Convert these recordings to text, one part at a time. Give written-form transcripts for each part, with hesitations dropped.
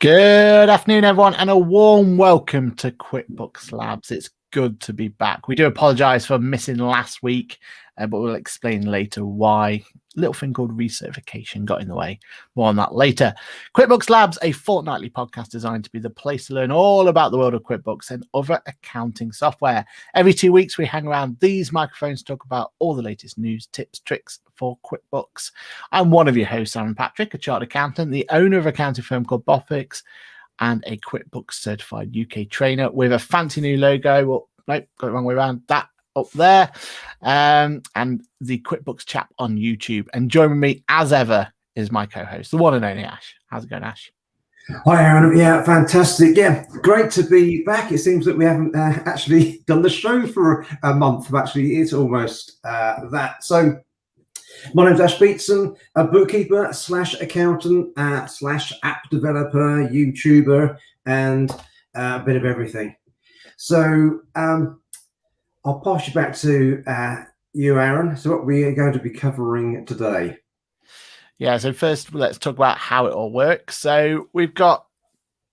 Good afternoon, everyone, and a warm welcome to QuickBooks Labs. It's good to be back. We do apologize for missing last week, but we'll explain later why. A little thing called recertification got in the way. More on that later. QuickBooks Labs, a fortnightly podcast designed to be the place to learn all about the world of QuickBooks and other accounting software. Every 2 weeks, we hang around these microphones to talk about all the latest news, tips, tricks for QuickBooks. I'm one of your hosts, Aaron Patrick, a chartered accountant, the owner of an accounting firm called Boffix, and a QuickBooks Certified UK trainer with a fancy new logo. Well, nope, got it the wrong way around. That up there, and the QuickBooks chap on YouTube. And joining me, as ever, is my co-host, the one and only Ash. How's it going, Ash? Hi, Aaron. Yeah, fantastic. Yeah, great to be back. It seems that we haven't actually done the show for a month. Actually, it's almost that. So, my name's Ash Beatson, a bookkeeper / accountant / app developer, YouTuber, and a bit of everything. So, I'll pass you back to you, Aaron. So what we are going to be covering today. Yeah, so first let's talk about how it all works. So we've got,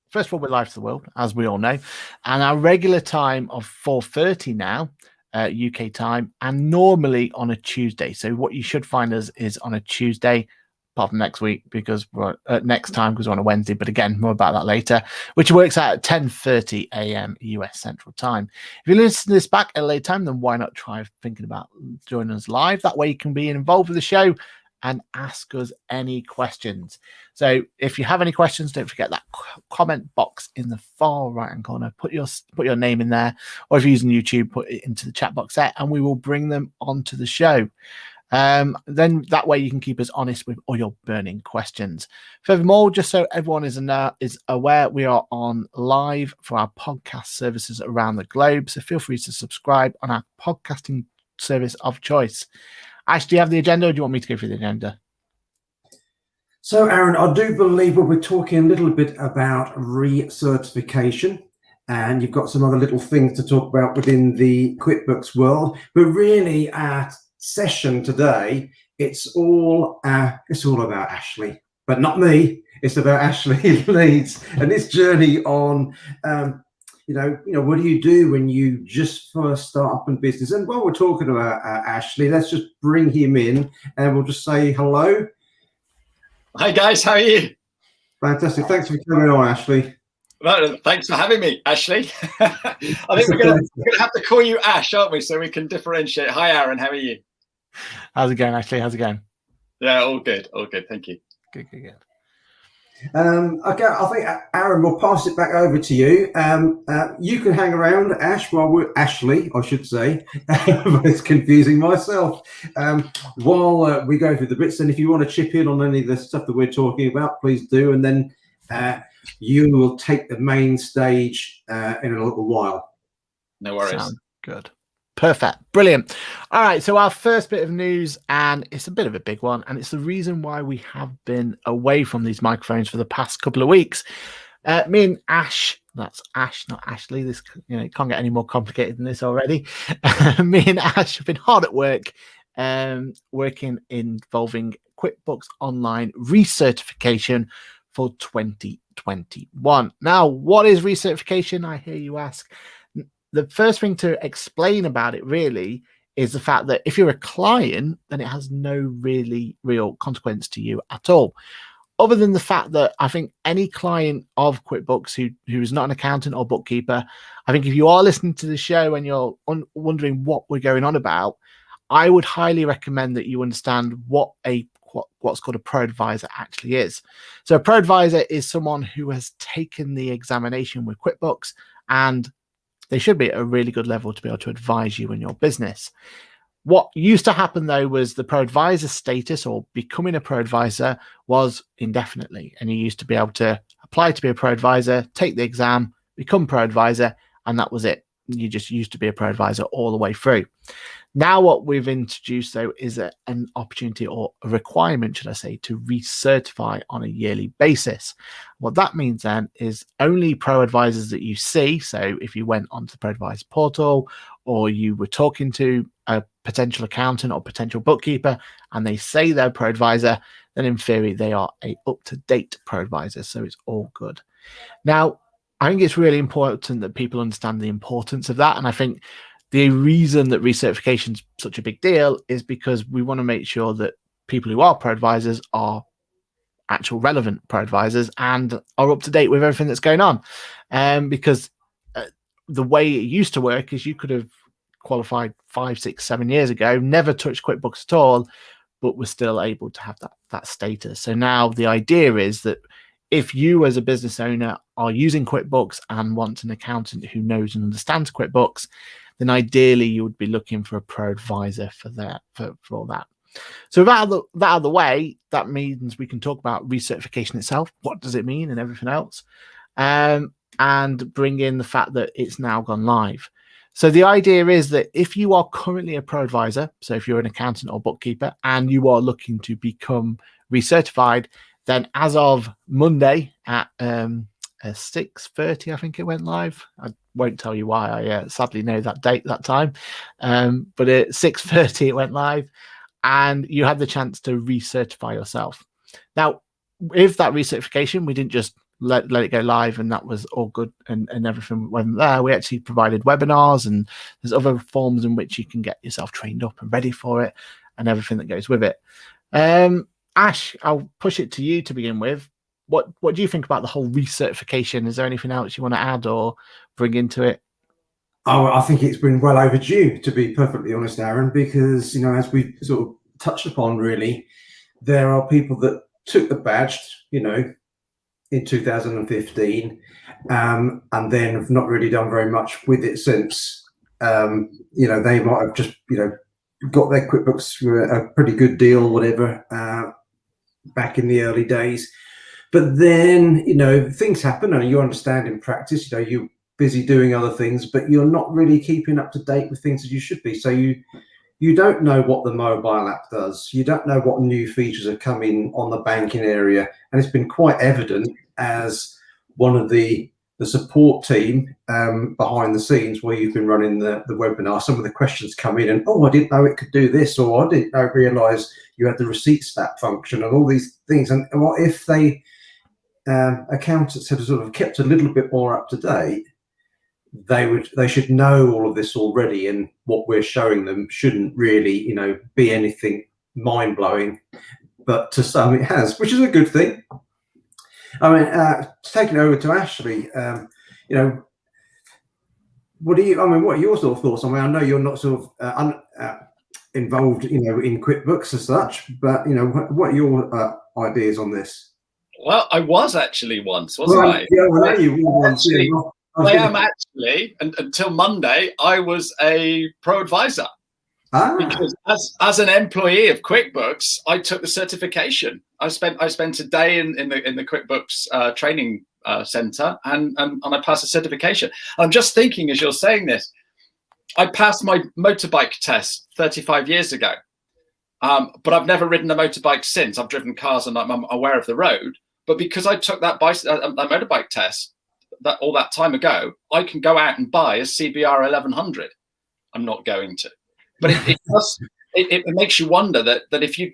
first of all, we're live to the world, as we all know, and our regular time of 4:30 now, UK time, and normally on a Tuesday. So what you should find us is on a Tuesday, apart from next week, because we're next time because we're on a Wednesday, but again, more about that later, which works out at 10:30 a.m. US Central Time. If you listen to this back at a late time, then why not try thinking about joining us live? That way you can be involved with the show and ask us any questions. So if you have any questions, don't forget that comment box in the far right-hand corner. Put your name in there, or if you're using YouTube, put it into the chat box there, and we will bring them onto the show. Then that way you can keep us honest with all your burning questions. Furthermore, just so everyone is aware, we are on live for our podcast services around the globe. So feel free to subscribe on our podcasting service of choice. Ash, do you have the agenda, or do you want me to go through the agenda? So, Aaron, I do believe we'll be talking a little bit about recertification, and you've got some other little things to talk about within the QuickBooks world. But really, our session today, it's all about Ashley, but not me. It's about Ashley Leeds and this journey on, what do you do when you just first start up in business? And while we're talking about Ashley, let's just bring him in and we'll just say hello. Hi guys, how are you? Fantastic. Thanks for coming on, Ashley. Well, thanks for having me, Ashley. I think we're going to have to call you Ash, aren't we? So we can differentiate. Hi, Aaron. How are you? How's it going, Ashley? How's it going? Yeah, all good. All good. Thank you. Good. Okay, I think Aaron, we'll pass it back over to you. You can hang around, Ash, Ashley, I should say. It's confusing myself. While we go through the bits, and if you want to chip in on any of the stuff that we're talking about, please do. And then you will take the main stage in a little while. No worries. Sounds good. Perfect. Brilliant. All right. So our first bit of news, and it's a bit of a big one, and it's the reason why we have been away from these microphones for the past couple of weeks. Me and Ash, that's Ash, not Ashley. This, it can't get any more complicated than this already. Me and Ash have been hard at work, working involving QuickBooks Online recertification for 2021. Now, what is recertification? I hear you ask. The first thing to explain about it really is the fact that if you're a client, then it has no really real consequence to you at all. Other than the fact that I think any client of QuickBooks who is not an accountant or bookkeeper, I think if you are listening to the show and you're wondering what we're going on about, I would highly recommend that you understand what's called a pro advisor actually is. So a pro advisor is someone who has taken the examination with QuickBooks, and they should be at a really good level to be able to advise you in your business. What used to happen, though, was the pro advisor status, or becoming a pro advisor, was indefinitely. And you used to be able to apply to be a pro advisor, take the exam, become pro advisor, and that was it. You just used to be a pro advisor all the way through. Now what we've introduced, though, is an opportunity, or a requirement, should I say, to recertify on a yearly basis. What that means then is only pro advisors that you see. So if you went onto the pro advisor portal, or you were talking to a potential accountant or potential bookkeeper, and they say they're pro advisor, then in theory they are a up-to-date pro advisor. So it's all good. Now, I think it's really important that people understand the importance of that. And I think the reason that recertification is such a big deal is because we want to make sure that people who are pro advisors are actual relevant pro advisors and are up to date with everything that's going on. Because the way it used to work is you could have qualified 5, 6, 7 years ago, never touched QuickBooks at all, but was still able to have that status. So now the idea is that if you as a business owner are using QuickBooks and want an accountant who knows and understands QuickBooks, then ideally you would be looking for a pro advisor for that, for all that. So that out of the way, that means we can talk about recertification itself. What does it mean and everything else? And bring in the fact that it's now gone live. So the idea is that if you are currently a pro advisor, so if you're an accountant or bookkeeper and you are looking to become recertified, then as of Monday at 6:30, I think it went live. I won't tell you why. I sadly know that date, that time. But at 6:30 it went live, and you had the chance to recertify yourself. Now, with that recertification, we didn't just let it go live and that was all good and everything went there. We actually provided webinars, and there's other forms in which you can get yourself trained up and ready for it and everything that goes with it. Ash, I'll push it to you to begin with. What do you think about the whole recertification? Is there anything else you want to add or bring into it? Oh, I think it's been well overdue, to be perfectly honest, Aaron, because, you know, as we've sort of touched upon, really, there are people that took the badge, you know, in 2015, and then have not really done very much with it since. You know, they might have just, you know, got their QuickBooks for a pretty good deal, whatever, back in the early days. But then, you know, things happen, and you understand in practice, you know, you're busy doing other things, but you're not really keeping up to date with things as you should be. So you don't know what the mobile app does. You don't know what new features are coming on the banking area. And it's been quite evident as one of the support team behind the scenes where you've been running the webinar, some of the questions come in and, oh, I didn't know it could do this, or I didn't realize you had the receipt stat function and all these things. And what if they accountants had sort of kept a little bit more up to date, they should know all of this already, and what we're showing them shouldn't really, you know, be anything mind-blowing, but to some it has, which is a good thing. I mean, taking over to Ashley, you know, what are your sort of thoughts? I mean, I know you're not sort of involved, you know, in QuickBooks as such, but, you know, what are your ideas on this? Well, I was actually once, wasn't I? Yeah, I know you were once. I am actually, and until Monday, I was a pro advisor. Because as an employee of QuickBooks, I took the certification. I spent a day in the QuickBooks training center, and I passed the certification. I'm just thinking as you're saying this, I passed my motorbike test 35 years ago, but I've never ridden a motorbike since. I've driven cars and I'm aware of the road. But because I took that motorbike test all that time ago, I can go out and buy a CBR 1100. I'm not going to. But it makes you wonder that if you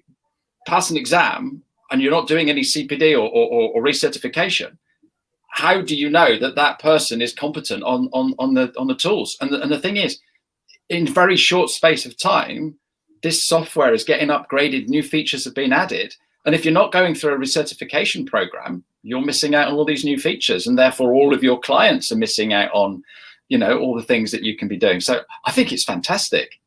pass an exam and you're not doing any CPD or recertification, how do you know that person is competent on the tools? And the thing is, in very short space of time, this software is getting upgraded, new features have been added. And if you're not going through a recertification program, you're missing out on all these new features, and therefore all of your clients are missing out on, you know, all the things that you can be doing. So I think it's fantastic.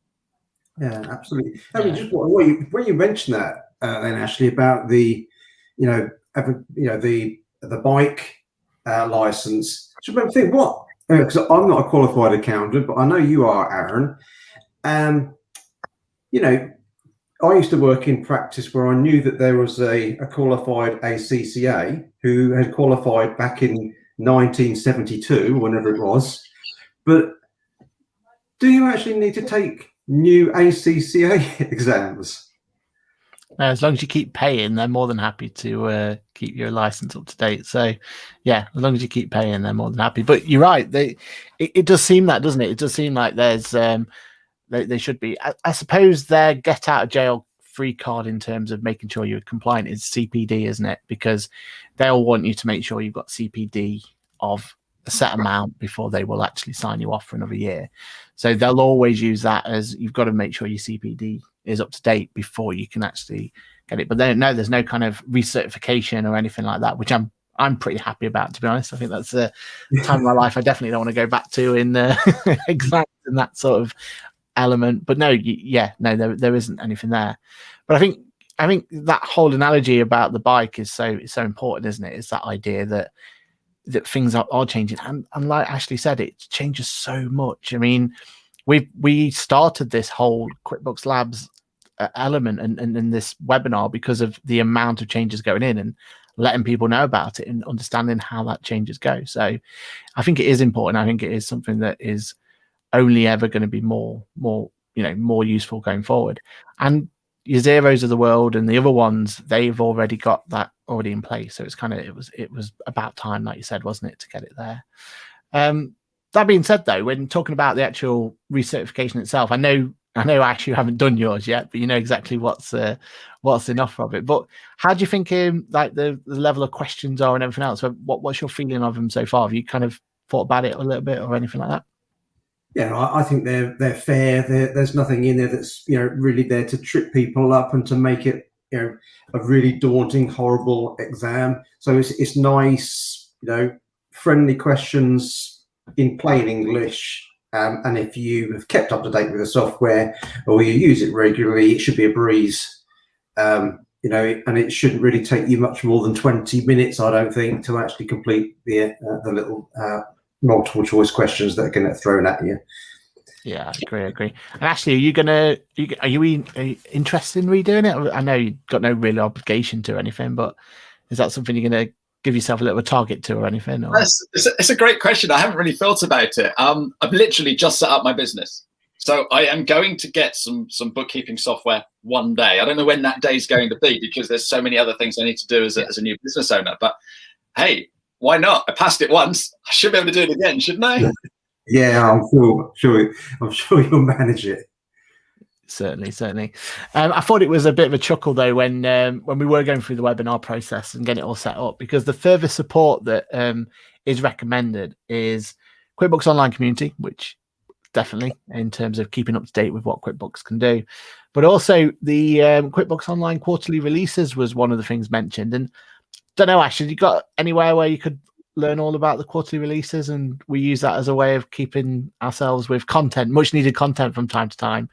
Yeah, absolutely. I mean, just when you mentioned that, then Ashley, about the, the bike license, just remember think what, because I'm not a qualified accountant, but I know you are, Aaron. You know, I used to work in practice where I knew that there was a qualified ACCA who had qualified back in 1972, whenever it was. But do you actually need to take new ACCA exams? As long as you keep paying, they're more than happy to keep your license up to date. So, yeah, as long as you keep paying, they're more than happy. But you're right; it does seem that, doesn't it? It does seem like there's they should be. I suppose their get out of jail free card in terms of making sure you're compliant is CPD, isn't it? Because they'll want you to make sure you've got CPD of a set amount before they will actually sign you off for another year. So they'll always use that as you've got to make sure your CPD is up to date before you can actually get it. But there's no kind of recertification or anything like that, which I'm pretty happy about, to be honest. I think that's a time of my life I definitely don't want to go back to in exams and that sort of element. But no, there isn't anything there. But I think that whole analogy about the bike is so important, isn't it? It's that idea that things are changing, and like Ashley said, it changes so much. I mean, we started this whole QuickBooks Labs element and this webinar because of the amount of changes going in and letting people know about it and understanding how that changes go. So I think it is important. I think it is something that is only ever going to be more useful going forward. And your Xeros of the world and the other ones, they've already got that already in place. So it's kind of it was about time, like you said, wasn't it, to get it there. That being said, though, when talking about the actual recertification itself, I know Ash, you haven't done yours yet, but you know exactly what's enough of it. But how do you think like the level of questions are and everything else? What's your feeling of them so far? Have you kind of thought about it a little bit or anything like that? Yeah, I think they're fair. There's nothing in there that's really there to trip people up and to make it a really daunting, horrible exam. So it's nice, friendly questions in plain English. And if you have kept up to date with the software or you use it regularly, it should be a breeze. And it shouldn't really take you much more than 20 minutes, I don't think, to actually complete the little multiple choice questions that are going to get thrown at you. Yeah, I agree. And actually, are you interested in redoing it? I know you've got no real obligation to or anything, but is that something you're going to give yourself a little target to or anything? Or? It's a great question. I haven't really thought about it. I've literally just set up my business. So I am going to get some bookkeeping software one day. I don't know when that day is going to be because there's so many other things I need to do as a new business owner. But hey, why not? I passed it once. I should be able to do it again, shouldn't I? Yeah, I'm sure you'll manage it. Certainly. I thought it was a bit of a chuckle though when we were going through the webinar process and getting it all set up, because the further support that is recommended is QuickBooks Online Community, which definitely in terms of keeping up to date with what QuickBooks can do, but also the QuickBooks Online quarterly releases was one of the things mentioned. And don't know, Ash, have you got anywhere where you could learn all about the quarterly releases? And we use that as a way of keeping ourselves with content, much needed content from time to time,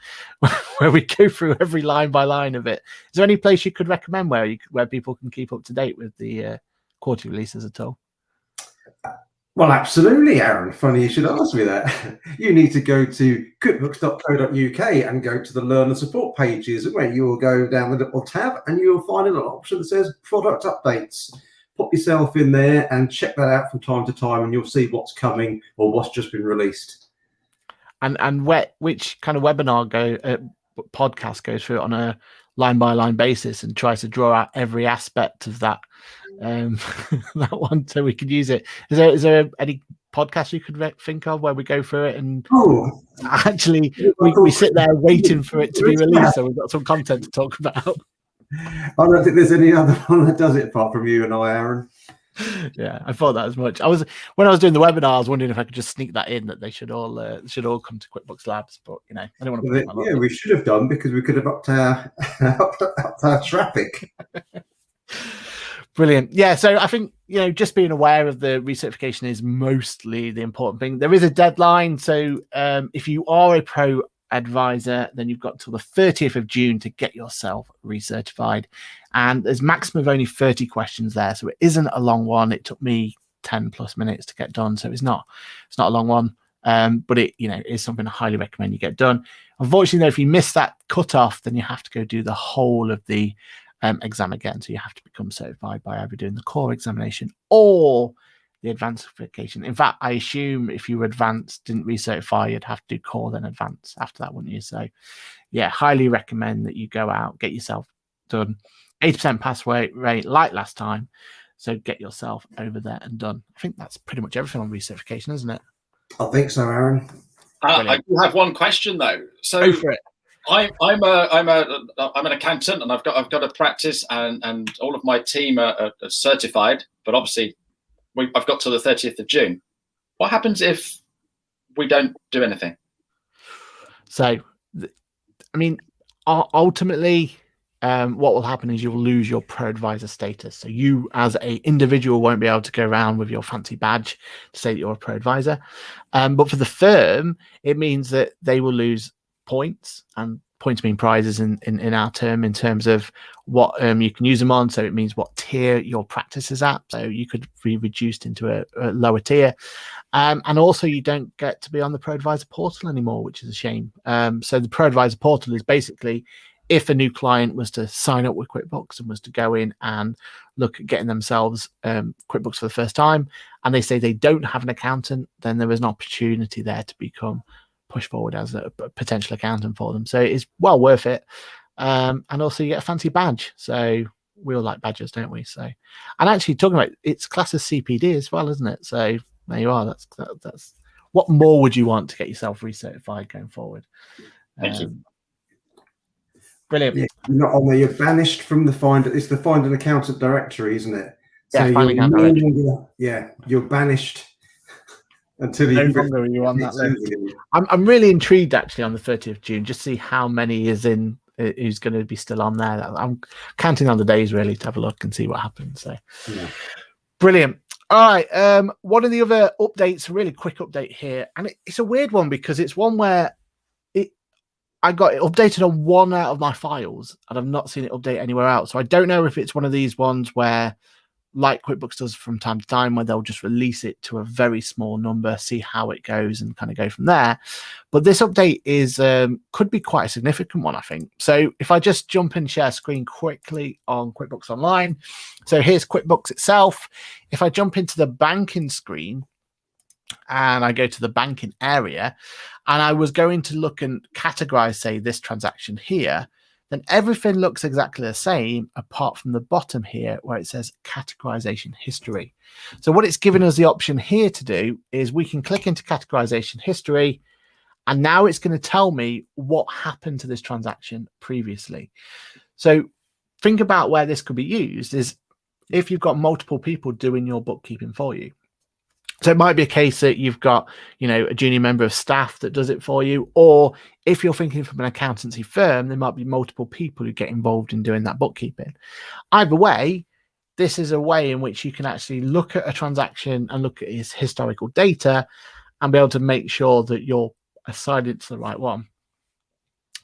where we go through every line by line of it. Is there any place you could recommend where people can keep up to date with the quarterly releases at all? Well, absolutely, Aaron. Funny you should ask me that. You need to go to quickbooks.co.uk and go to the Learn and Support pages, where you will go down the little tab and you'll find a little option that says Product Updates. Pop yourself in there and check that out from time to time, and you'll see what's coming or what's just been released. And which kind of podcast goes through it on a line by line basis and tries to draw out every aspect of that that one so we could use it. Is there any podcast you could think of where we go through it and actually we sit there waiting for it to be released, so we've got some content to talk about? I don't think there's any other one that does it apart from you and I, Aaron. Yeah, I thought that as much. When I was doing the webinar, I was wondering if I could just sneak that in, that they should all come to QuickBooks Labs, but I don't want to. We should have done, because we could have upped our traffic. Brilliant. Yeah, so I think just being aware of the recertification is mostly the important thing. There is a deadline, so if you are a pro advisor, then you've got till the 30th of June to get yourself recertified, and there's maximum of only 30 questions there, so it isn't a long one. It took me 10 plus minutes to get done, so it's not a long one, but it is something I highly recommend you get done. Unfortunately though, if you miss that cutoff, then you have to go do the whole of the exam again, so you have to become certified by either doing the core examination or the advanced certification. In fact, I assume if you were advanced, didn't recertify, you'd have to do core then advanced after that, wouldn't you? So yeah, highly recommend that you go out, get yourself done. 80% pass rate like last time, so get yourself over there and done. I think that's pretty much everything on recertification, isn't it? I think so, Aaron. I do have one question though. So go for it. I'm an accountant, and I've got a practice, and all of my team are certified. But obviously, I've got till the 30th of June. What happens if we don't do anything? So, I mean, ultimately, what will happen is you'll lose your pro advisor status. So you, as a individual, won't be able to go around with your fancy badge to say that you're a pro advisor. But for the firm, it means that they will lose points, and points mean prizes in our term, in terms of what you can use them on. So it means what tier your practice is at. So you could be reduced into a lower tier. And also you don't get to be on the Pro Advisor portal anymore, which is a shame. So the Pro Advisor portal is basically if a new client was to sign up with QuickBooks and was to go in and look at getting themselves QuickBooks for the first time, and they say they don't have an accountant, then there is an opportunity there to become pushed forward as a potential accountant for them. So it's well worth it. And also you get a fancy badge. So we all like badges, don't we? So, and actually talking about it's class as CPD as well, isn't it? So there you are. That's what more would you want to get yourself recertified going forward? Thank you. Brilliant. Yeah, you're not on there. You're banished from the find. It's the find an accountant directory, isn't it? So yeah, you're banished until no you longer are you on that list. I'm really intrigued actually on the 30th of June, just see how many is in who's going to be still on there. I'm counting on the days really to have a look and see what happens. So yeah. Brilliant. All right. One of the other updates, a really quick update here, and it's a weird one because it's one where I got it updated on one out of my files and I've not seen it update anywhere else. So I don't know if it's one of these ones where, like QuickBooks does from time to time, where they'll just release it to a very small number, see how it goes and kind of go from there. But this update is could be quite a significant one, I think. So if I just jump and share screen quickly on QuickBooks Online. So here's QuickBooks itself. If I jump into the banking screen and I go to the banking area and I was going to look and categorize, say, this transaction here, then everything looks exactly the same apart from the bottom here where it says categorization history. So what it's given us the option here to do is we can click into categorization history, and now it's going to tell me what happened to this transaction previously. So think about where this could be used is if you've got multiple people doing your bookkeeping for you. So it might be a case that you've got, a junior member of staff that does it for you, or if you're thinking from an accountancy firm, there might be multiple people who get involved in doing that bookkeeping. Either way, this is a way in which you can actually look at a transaction and look at its historical data and be able to make sure that you're assigned it to the right one.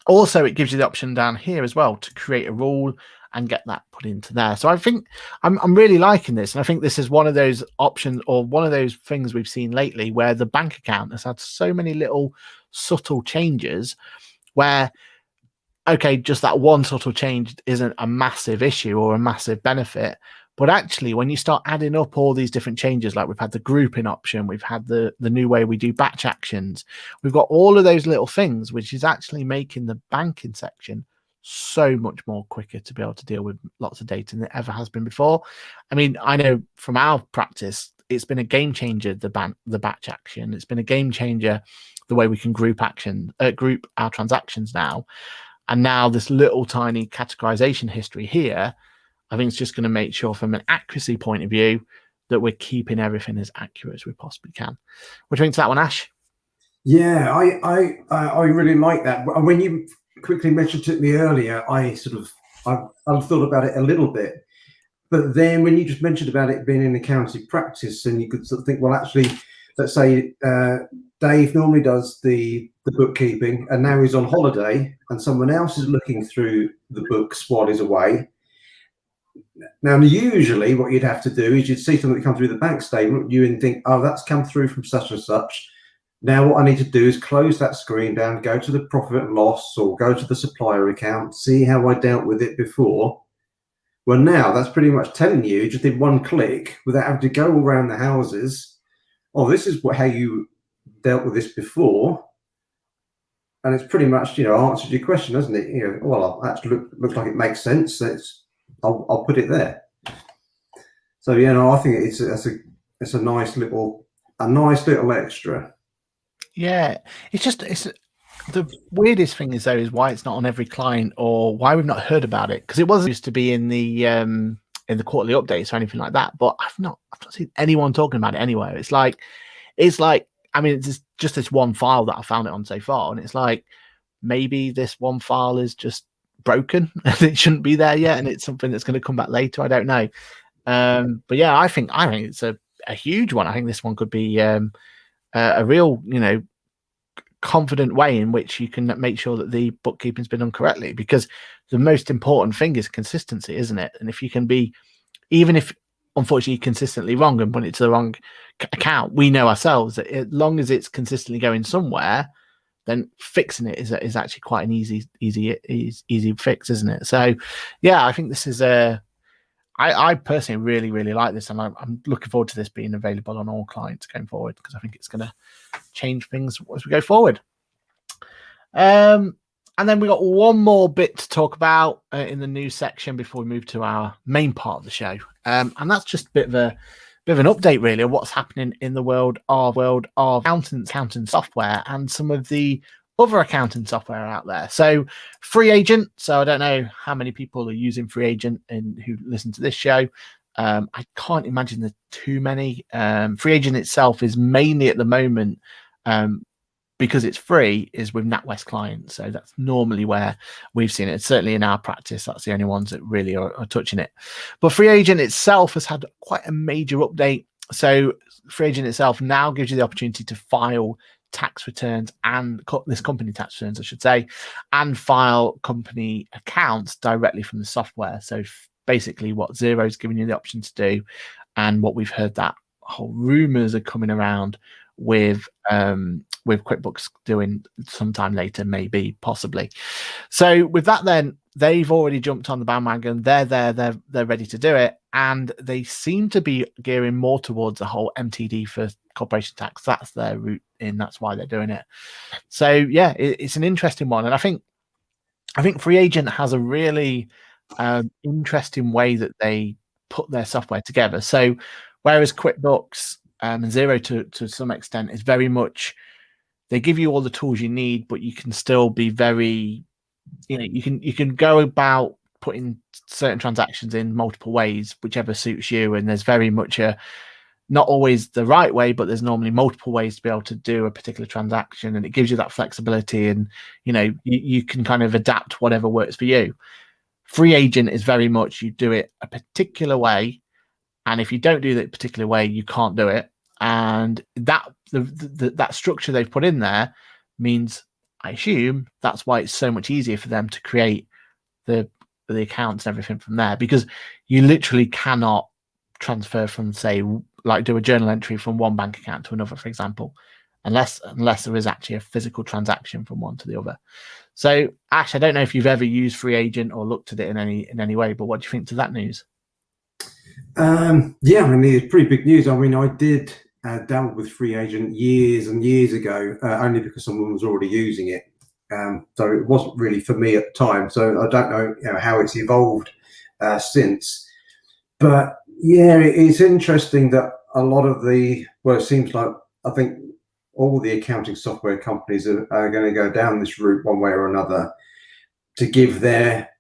Also, it gives you the option down here as well to create a rule and get that put into there. So I think I'm really liking this. And I think this is one of those options or one of those things we've seen lately where the bank account has had so many little subtle changes where, okay, just that one subtle change isn't a massive issue or a massive benefit. But actually, when you start adding up all these different changes, like we've had the grouping option, we've had the new way we do batch actions, we've got all of those little things, which is actually making the banking section so much more quicker to be able to deal with lots of data than it ever has been before. I mean, I know from our practice, it's been a game changer, the batch action. It's been a game changer, the way we can group our transactions now. And now this little tiny categorization history here, I think it's just going to make sure from an accuracy point of view that we're keeping everything as accurate as we possibly can. What do you think to that one, Ash? Yeah, I really like that. When you quickly mentioned to me earlier, I've thought about it a little bit. But then when you just mentioned about it being an accounting practice, and you could sort of think, well, actually, let's say Dave normally does the bookkeeping, and now he's on holiday, and someone else is looking through the books while he's away. Now, usually what you'd have to do is you'd see something come through the bank statement, you and think, oh, that's come through from such and such. Now what I need to do is close that screen down, go to the profit and loss, or go to the supplier account, see how I dealt with it before. Well, now that's pretty much telling you just in one click without having to go around the houses. Oh, this is how you dealt with this before. And it's pretty much, answered your question, hasn't it? Well, actually looks like it makes sense. I'll put it there. So I think it's a nice little extra. Yeah, The weirdest thing is though is why it's not on every client, or why we've not heard about it, because it was used to be in the quarterly updates or anything like that. But I've not seen anyone talking about it anywhere. It's like I mean, it's just this one file that I found it on so far, and it's like maybe this one file is just broken and it shouldn't be there yet, and it's something that's going to come back later. I don't know. But yeah, I think it's a huge one. I think this one could be a real, confident way in which you can make sure that the bookkeeping's been done correctly, because the most important thing is consistency, isn't it? And if you can be, even if unfortunately consistently wrong and put it to the wrong account, we know ourselves that as long as it's consistently going somewhere, then fixing it is actually quite an easy fix, isn't it? So yeah, I think this is I personally really like this, and I'm looking forward to this being available on all clients going forward, because I think it's going to change things as we go forward. And then we got one more bit to talk about in the news section before we move to our main part of the show, and that's just a bit of an update really of what's happening in the world of accounting software and some of the other accounting software out there. So Free Agent. So I don't know how many people are using Free Agent and who listen to this show. I can't imagine there's too many. Free Agent itself is mainly at the moment, because it's free, is with NatWest clients. So that's normally where we've seen it. Certainly in our practice, that's the only ones that really are touching it. But Free Agent itself has had quite a major update. So Free Agent itself now gives you the opportunity to file tax returns and this company tax returns, I should say, and file company accounts directly from the software. So basically what Xero is giving you the option to do, and what we've heard that whole rumors are coming around with QuickBooks doing sometime later, maybe, possibly. So with that, then they've already jumped on the bandwagon. They're there, they're ready to do it, and they seem to be gearing more towards the whole MTD for corporation tax. That's their route in. That's why they're doing it. So yeah, it's an interesting one, and I think Free Agent has a really interesting way that they put their software together. So whereas QuickBooks and Xero to some extent is very much, they give you all the tools you need, but you can still be very, you can go about putting certain transactions in multiple ways, whichever suits you. And there's very much not always the right way, but there's normally multiple ways to be able to do a particular transaction, and it gives you that flexibility, and you can kind of adapt whatever works for you. Free Agent is very much, you do it a particular way, and if you don't do that particular way, you can't do it. And that that structure they've put in there means, I assume, that's why it's so much easier for them to create the accounts and everything from there, because you literally cannot transfer from, say, like do a journal entry from one bank account to another, for example, unless there is actually a physical transaction from one to the other. So Ash, I don't know if you've ever used Free Agent or looked at it in any way, but what do you think to that news? Yeah, I mean, it's pretty big news. I mean, I did dabble with Free Agent years and years ago, only because someone was already using it. So it wasn't really for me at the time. So I don't know, how it's evolved since. But yeah, it's interesting that a lot of it seems like, I think all the accounting software companies are going to go down this route one way or another, to give their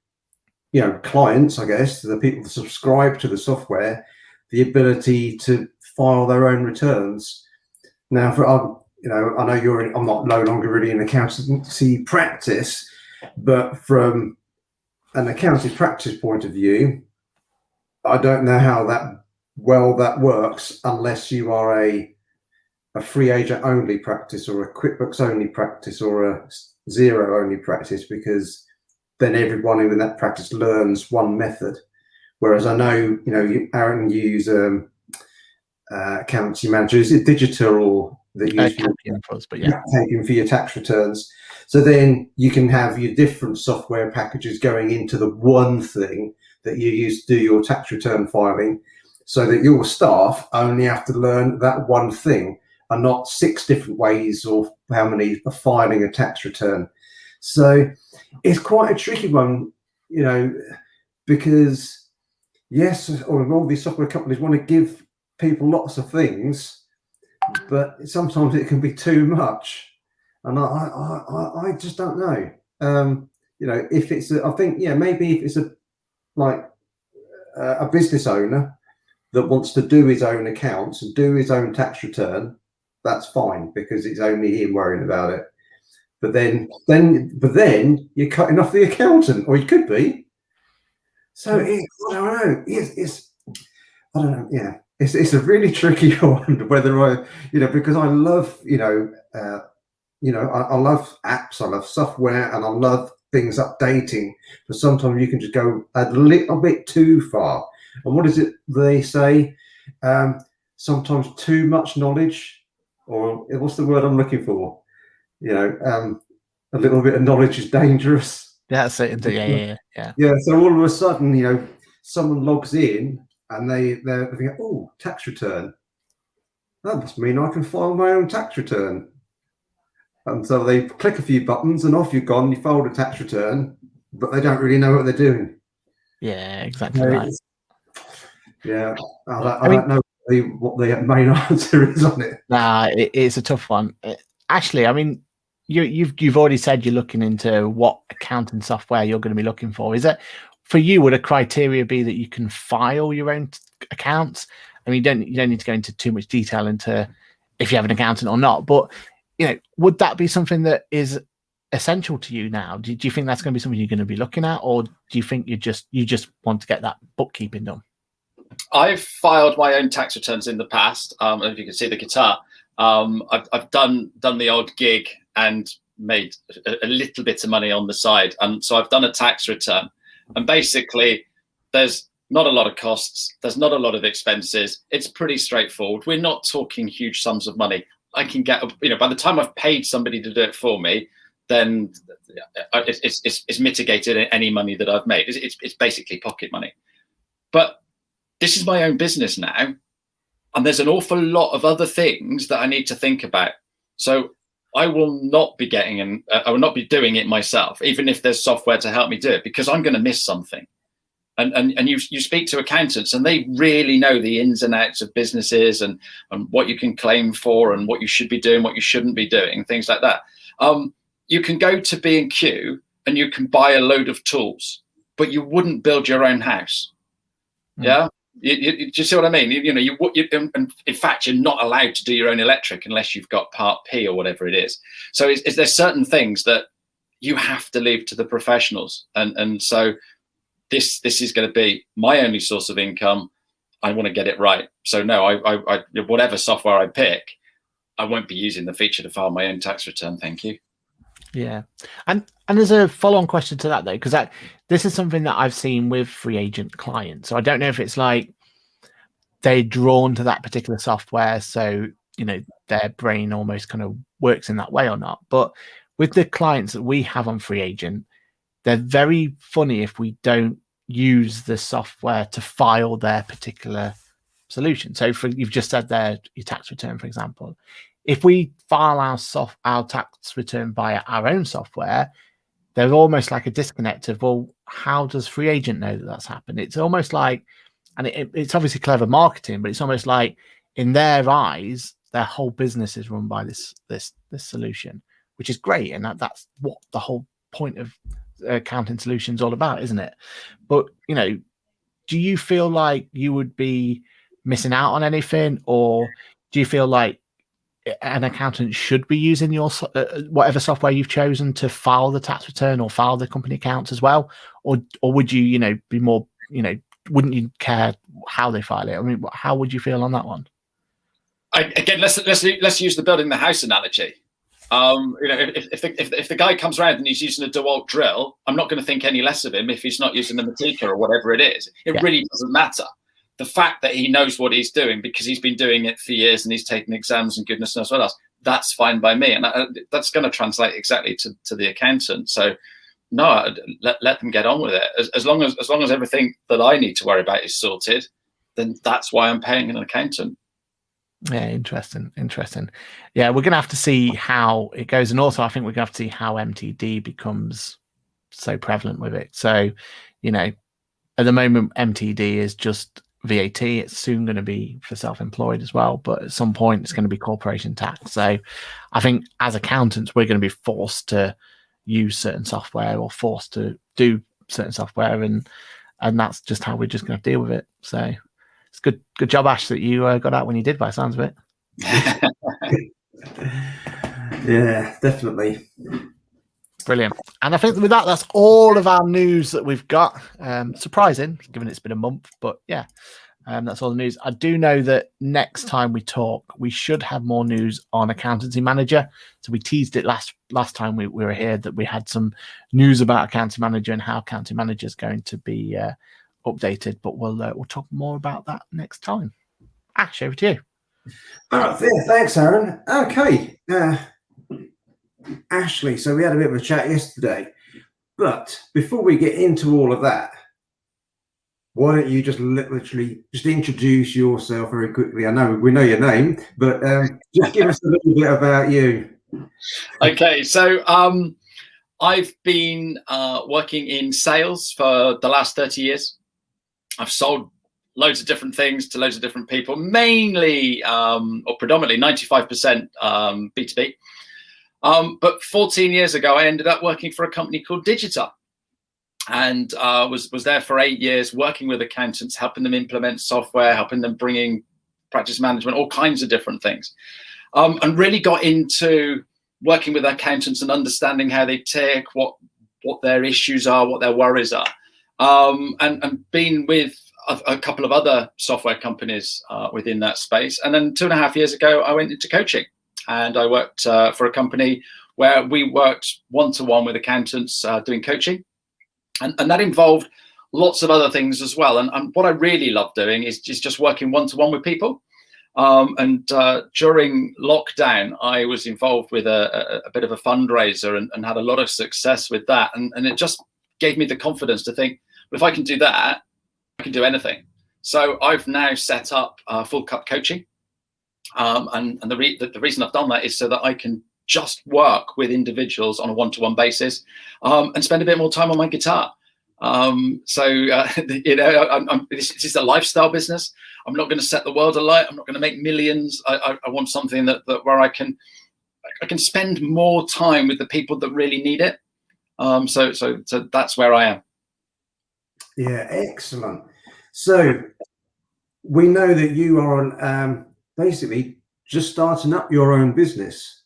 clients, I guess, the people that subscribe to the software, the ability to file their own returns. Now, I know I'm not no longer really in accountancy practice, but from an accounting practice point of view, I don't know how that works unless you are a Free Agent only practice, or a QuickBooks only practice, or a Xero only practice, because then everyone in that practice learns one method. Whereas I know, Aaron, you use accountancy manager. Is it digital that you use for your tax returns? So then you can have your different software packages going into the one thing that you use to do your tax return filing, so that your staff only have to learn that one thing, and not 6 different ways or how many of filing a tax return. So it's quite a tricky one, because yes, all these software companies want to give people lots of things, but sometimes it can be too much. And I just don't know. You know, if it's, I think, yeah, maybe if it's a business owner that wants to do his own accounts and do his own tax return, that's fine because it's only him worrying about it. But then you're cutting off the accountant, or you could be. So I don't know. I don't know. Yeah, it's a really tricky one. Whether because I love, I love apps, I love software, and I love things updating. But sometimes you can just go a little bit too far. And what is it they say? Sometimes too much knowledge, or what's the word I'm looking for? A little bit of knowledge is dangerous. That's it. Yeah. Yeah. So all of a sudden, someone logs in and they're thinking, oh, tax return. That must mean I can file my own tax return. And so they click a few buttons and off you've gone. You filed a tax return, but they don't really know what they're doing. Yeah, exactly right. Yeah, I don't know what the main answer is on it. Nah, it's a tough one. Actually, I mean, you've already said you're looking into what accounting software you're going to be looking for. Is it for you? Would a criteria be that you can file your own accounts? I mean, you don't need to go into too much detail into if you have an accountant or not, but would that be something that is essential to you now? Do you think that's going to be something you're going to be looking at, or do you think you just want to get that bookkeeping done? I've filed my own tax returns in the past. If you can see the guitar, I've done the odd gig and made a little bit of money on the side. And so I've done a tax return, and basically there's not a lot of costs. There's not a lot of expenses. It's pretty straightforward. We're not talking huge sums of money. I can get, by the time I've paid somebody to do it for me, then it's mitigated any money that I've made. It's basically pocket money. But this is my own business now, and there's an awful lot of other things that I need to think about. So I will not be I will not be doing it myself, even if there's software to help me do it, because I'm going to miss something. And you speak to accountants, and they really know the ins and outs of businesses and what you can claim for and what you should be doing, what you shouldn't be doing, things like that. You can go to B&Q and you can buy a load of tools, but you wouldn't build your own house. Yeah. Do you see what I mean? In fact, you're not allowed to do your own electric unless you've got Part P or whatever it is. So there's certain things that you have to leave to the professionals. And so this is going to be my only source of income. I want to get it right. So no, I whatever software I pick, I won't be using the feature to file my own tax return. Thank you. Yeah. And there's a follow-on question to that, though, because this is something that I've seen with free agent clients. So I don't know if it's like they're drawn to that particular software, so their brain almost kind of works in that way or not. But with the clients that we have on free agent, they're very funny if we don't use the software to file their particular solution. So you've just said there, your tax return, for example. If we file our tax return via our own software, there's almost like a disconnect of, well, how does free agent know that that's happened? It's almost like, and it's obviously clever marketing, but it's almost like in their eyes, their whole business is run by this solution, which is great. And that's what the whole point of accounting solutions all about, isn't it? But do you feel like you would be missing out on anything, or do you feel like an accountant should be using your whatever software you've chosen to file the tax return or file the company accounts as well, or would you be more wouldn't you care how they file it? I mean, how would you feel on that one? Again, let's use the building the house analogy. If the guy comes around and he's using a DeWalt drill, I'm not going to think any less of him if he's not using the Matika or whatever it is. It really doesn't matter. The fact that he knows what he's doing because he's been doing it for years and he's taken exams and goodness knows what else, that's fine by me. And that's going to translate exactly to the accountant. So no, let them get on with it. As long as everything that I need to worry about is sorted, then that's why I'm paying an accountant. Yeah, interesting. Yeah, we're going to have to see how it goes. And also, I think we're going to have to see how MTD becomes so prevalent with it. So, at the moment, MTD is just VAT. It's soon going to be for self-employed as well, but at some point it's going to be corporation tax. So I think as accountants, we're going to be forced to use certain software or forced to do certain software, and that's just how we're just going to deal with it. So it's good job, Ash, that you got out when you did, by the sounds of it. Yeah, definitely. Brilliant. And I think with that's all of our news that we've got. Surprising, given it's been a month, but yeah, that's all the news. I do know that next time we talk, we should have more news on Accountancy Manager. So we teased it last time we were here, that we had some news about Accountancy Manager and how Accountancy Manager is going to be updated. But we'll talk more about that next time. Ash, over to you. All right, thanks, Aaron. Okay. Ashley, so we had a bit of a chat yesterday, but before we get into all of that, why don't you just literally just introduce yourself very quickly? I know we know your name, but just give us a little bit about you. Okay, so I've been working in sales for the last 30 years. I've sold loads of different things to loads of different people, mainly or predominantly 95% B2B. But 14 years ago, I ended up working for a company called Digita, and was there for 8 years, working with accountants, helping them implement software, helping them bring in practice management, all kinds of different things, and really got into working with accountants and understanding how they tick, what their issues are, what their worries are, and been with a couple of other software companies within that space. And then 2.5 years ago, I went into coaching. And I worked for a company where we worked one-to-one with accountants doing coaching. And that involved lots of other things as well. And what I really love doing is just working one-to-one with people. And during lockdown, I was involved with a bit of a fundraiser and had a lot of success with that. And it just gave me the confidence to think, well, if I can do that, I can do anything. So I've now set up Full Cup Coaching. And the reason I've done that is so that I can just work with individuals on a one-to-one basis, and spend a bit more time on my guitar. This is a lifestyle business. I'm not going to set the world alight. I'm not going to make millions. I want something that where I can spend more time with the people that really need it. So that's where I am. Yeah, excellent. So we know that you are on. Basically just starting up your own business,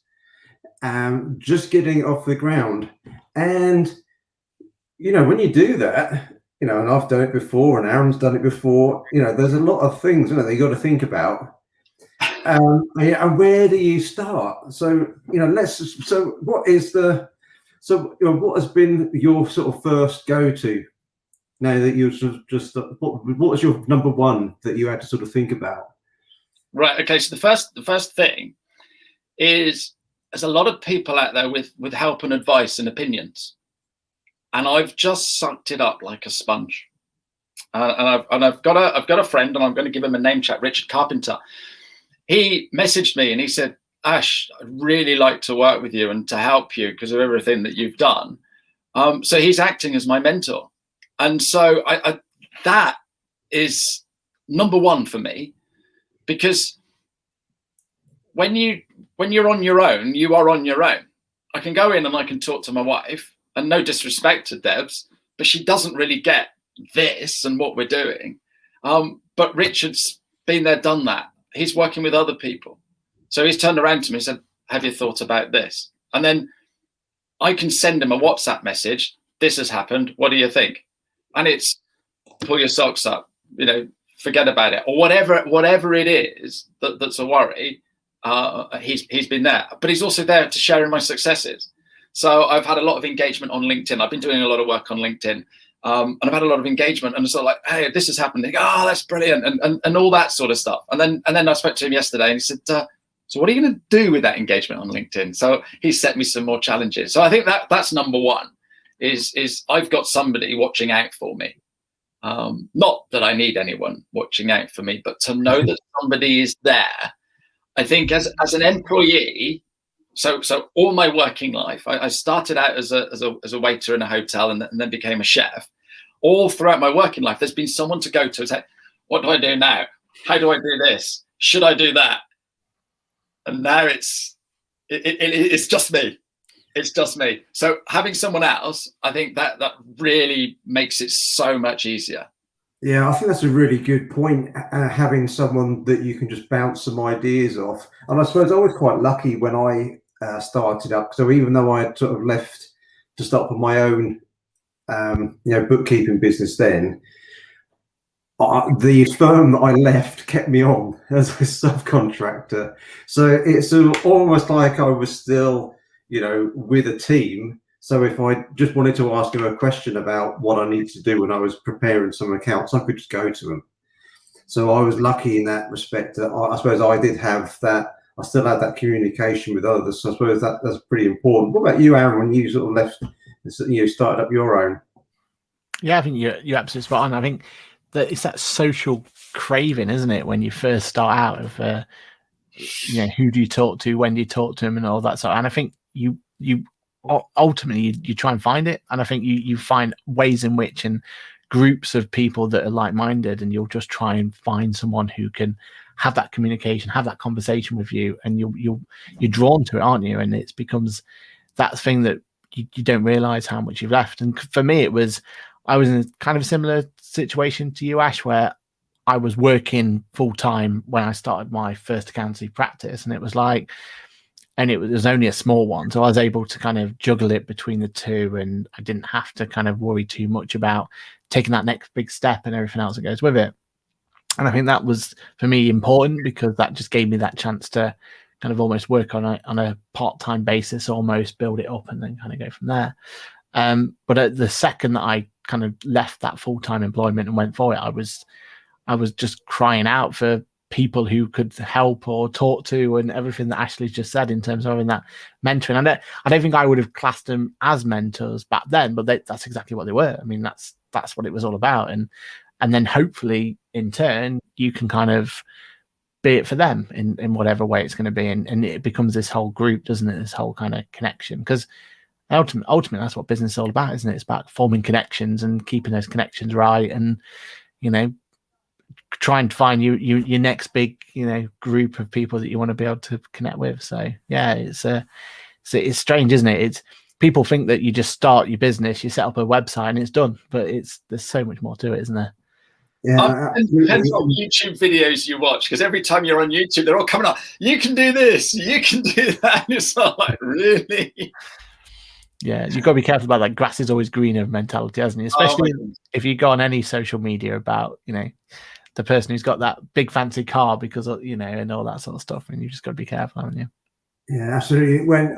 just getting off the ground. And, when you do that, and I've done it before and Aaron's done it before, there's a lot of things, that you got to think about. And where do you start? So, what has been your sort of first go-to now that you've sort of just, what was your number one that you had to sort of think about? Right. Okay. So the first thing is there's a lot of people out there with help and advice and opinions, and I've just sucked it up like a sponge. And I've got a friend, and I'm going to give him a name check, Richard Carpenter. He messaged me and he said, Ash, I'd really like to work with you and to help you because of everything that you've done. So he's acting as my mentor, and so I that is number one for me. Because when you're on your own, you are on your own. I can go in and I can talk to my wife, and no disrespect to Debs, but she doesn't really get this and what we're doing. But Richard's been there, done that. He's working with other people. So he's turned around to me and said, have you thought about this? And then I can send him a WhatsApp message. This has happened. What do you think? And it's pull your socks up, forget about it, or whatever it is that's a worry. He's been there, but he's also there to share in my successes. So I've had a lot of engagement on LinkedIn. I've been doing a lot of work on LinkedIn, and I've had a lot of engagement. And it's sort of like, hey, this has happened. They go, oh, that's brilliant, and all that sort of stuff. And then I spoke to him yesterday, and he said, so what are you going to do with that engagement on LinkedIn? So he set me some more challenges. So I think that's number one. Is I've got somebody watching out for me. Not that I need anyone watching out for me, but to know that somebody is there. I think as an employee, so all my working life, I started out as a waiter in a hotel and then became a chef. All throughout my working life, there's been someone to go to and say, What do I do now? How do I do this? Should I do that? And now it's just me. It's just me. So having someone else, I think that really makes it so much easier. Yeah, I think that's a really good point, having someone that you can just bounce some ideas off. And I suppose I was quite lucky when I started up. So even though I had sort of left to start with my own, bookkeeping business then, the firm that I left kept me on as a subcontractor. So it's almost like I was still, with a team. So if I just wanted to ask them a question about what I needed to do when I was preparing some accounts, I could just go to them. So I was lucky in that respect. That I suppose I did have that. I still had that communication with others. So I suppose that's pretty important. What about you, Aaron, when you sort of left, started up your own? Yeah, I think you're absolutely spot on. I think that it's that social craving, isn't it? When you first start out of, who do you talk to, when do you talk to them, and all that sort. And I think you ultimately you try and find it, and I think you find ways in which and groups of people that are like-minded, and you'll just try and find someone who can have that communication, have that conversation with you, and you're drawn to it, aren't you? And it becomes that thing that you don't realize how much you've left. And for me, I was in a kind of similar situation to you, Ash, where I was working full-time when I started my first accountancy practice, and it was only a small one, so I was able to kind of juggle it between the two, and I didn't have to kind of worry too much about taking that next big step and everything else that goes with it. And I think that was, for me, important, because that just gave me that chance to kind of almost work on a part-time basis, almost build it up and then kind of go from there. But at the second that I kind of left that full-time employment and went for it, I was just crying out for people who could help or talk to, and everything that Ashley's just said in terms of having that mentoring. I don't think I would have classed them as mentors back then, but that's exactly what they were. I mean, that's what it was all about. And then hopefully in turn, you can kind of be it for them in whatever way it's going to be. And it becomes this whole group, doesn't it? This whole kind of connection, because ultimately that's what business is all about, isn't it? It's about forming connections and keeping those connections right, and trying to find your next big group of people that you want to be able to connect with. So yeah, it's strange, isn't it? It's people think that you just start your business, you set up a website and it's done, but there's so much more to it, isn't there? Yeah, it depends on YouTube videos you watch, because every time you're on YouTube, they're all coming up. You can do this, you can do that. And it's not like, really? Yeah, you've got to be careful about that grass is always greener mentality, hasn't it? Especially if you go on any social media about, the person who's got that big fancy car because, and all that sort of stuff. And you just got to be careful, haven't you? Yeah, absolutely. When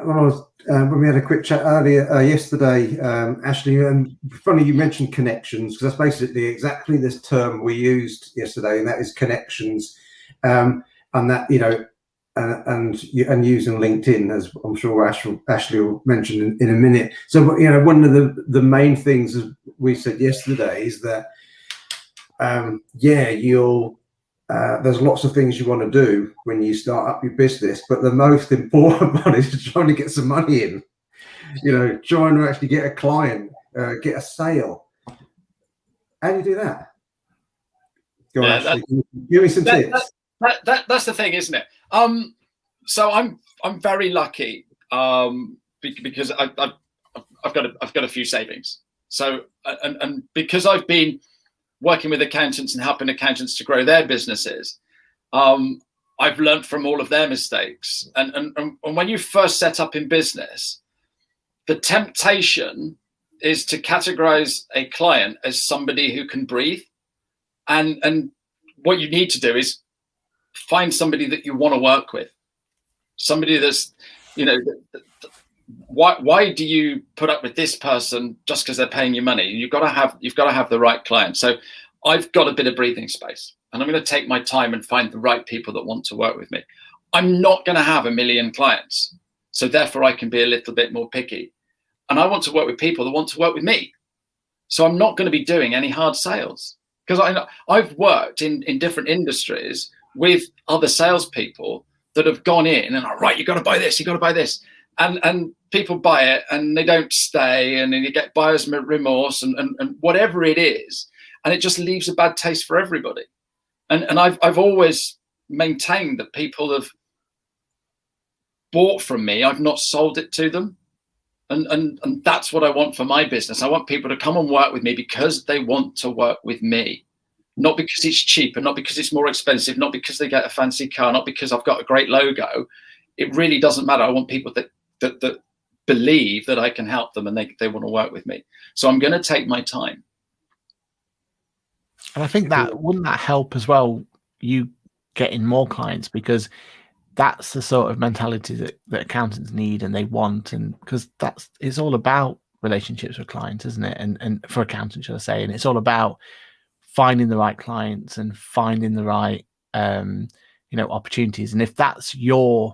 we had a quick chat earlier yesterday, Ashley, and funny you mentioned connections, because that's basically exactly this term we used yesterday, and that is connections, and that and using LinkedIn, as I'm sure Ashley will mention in a minute. So one of the main things, as we said yesterday, is that there's lots of things you want to do when you start up your business, but the most important one is trying to get some money in. Trying to actually get a client, get a sale. How do you do that? Go on, Ashley. Give me some tips. That's the thing, isn't it? So I'm very lucky because I've got a few savings. So and because I've been working with accountants and helping accountants to grow their businesses, I've learned from all of their mistakes. And when you first set up in business, the temptation is to categorize a client as somebody who can breathe. And what you need to do is find somebody that you want to work with, somebody that's, why do you put up with this person just because they're paying you money? You've got to have the right client. So I've got a bit of breathing space, and I'm going to take my time and find the right people that want to work with me. I'm not going to have 1 million clients, so therefore I can be a little bit more picky. And I want to work with people that want to work with me. So I'm not going to be doing any hard sales, because I've worked in different industries with other salespeople that have gone in and right, you got to buy this, you got to buy this. And people buy it and they don't stay, and then you get buyer's remorse and whatever it is. And it just leaves a bad taste for everybody. And I've always maintained that people have bought from me. I've not sold it to them. And that's what I want for my business. I want people to come and work with me because they want to work with me, not because it's cheaper, not because it's more expensive, not because they get a fancy car, not because I've got a great logo. It really doesn't matter. I want people that believe that I can help them and they want to work with me. So I'm going to take my time. And I think that wouldn't that help as well, you getting more clients, because that's the sort of mentality that accountants need and they want, and because it's all about relationships with clients, isn't it? And for accountants, should I say, and it's all about finding the right clients and finding the right opportunities. And if that's your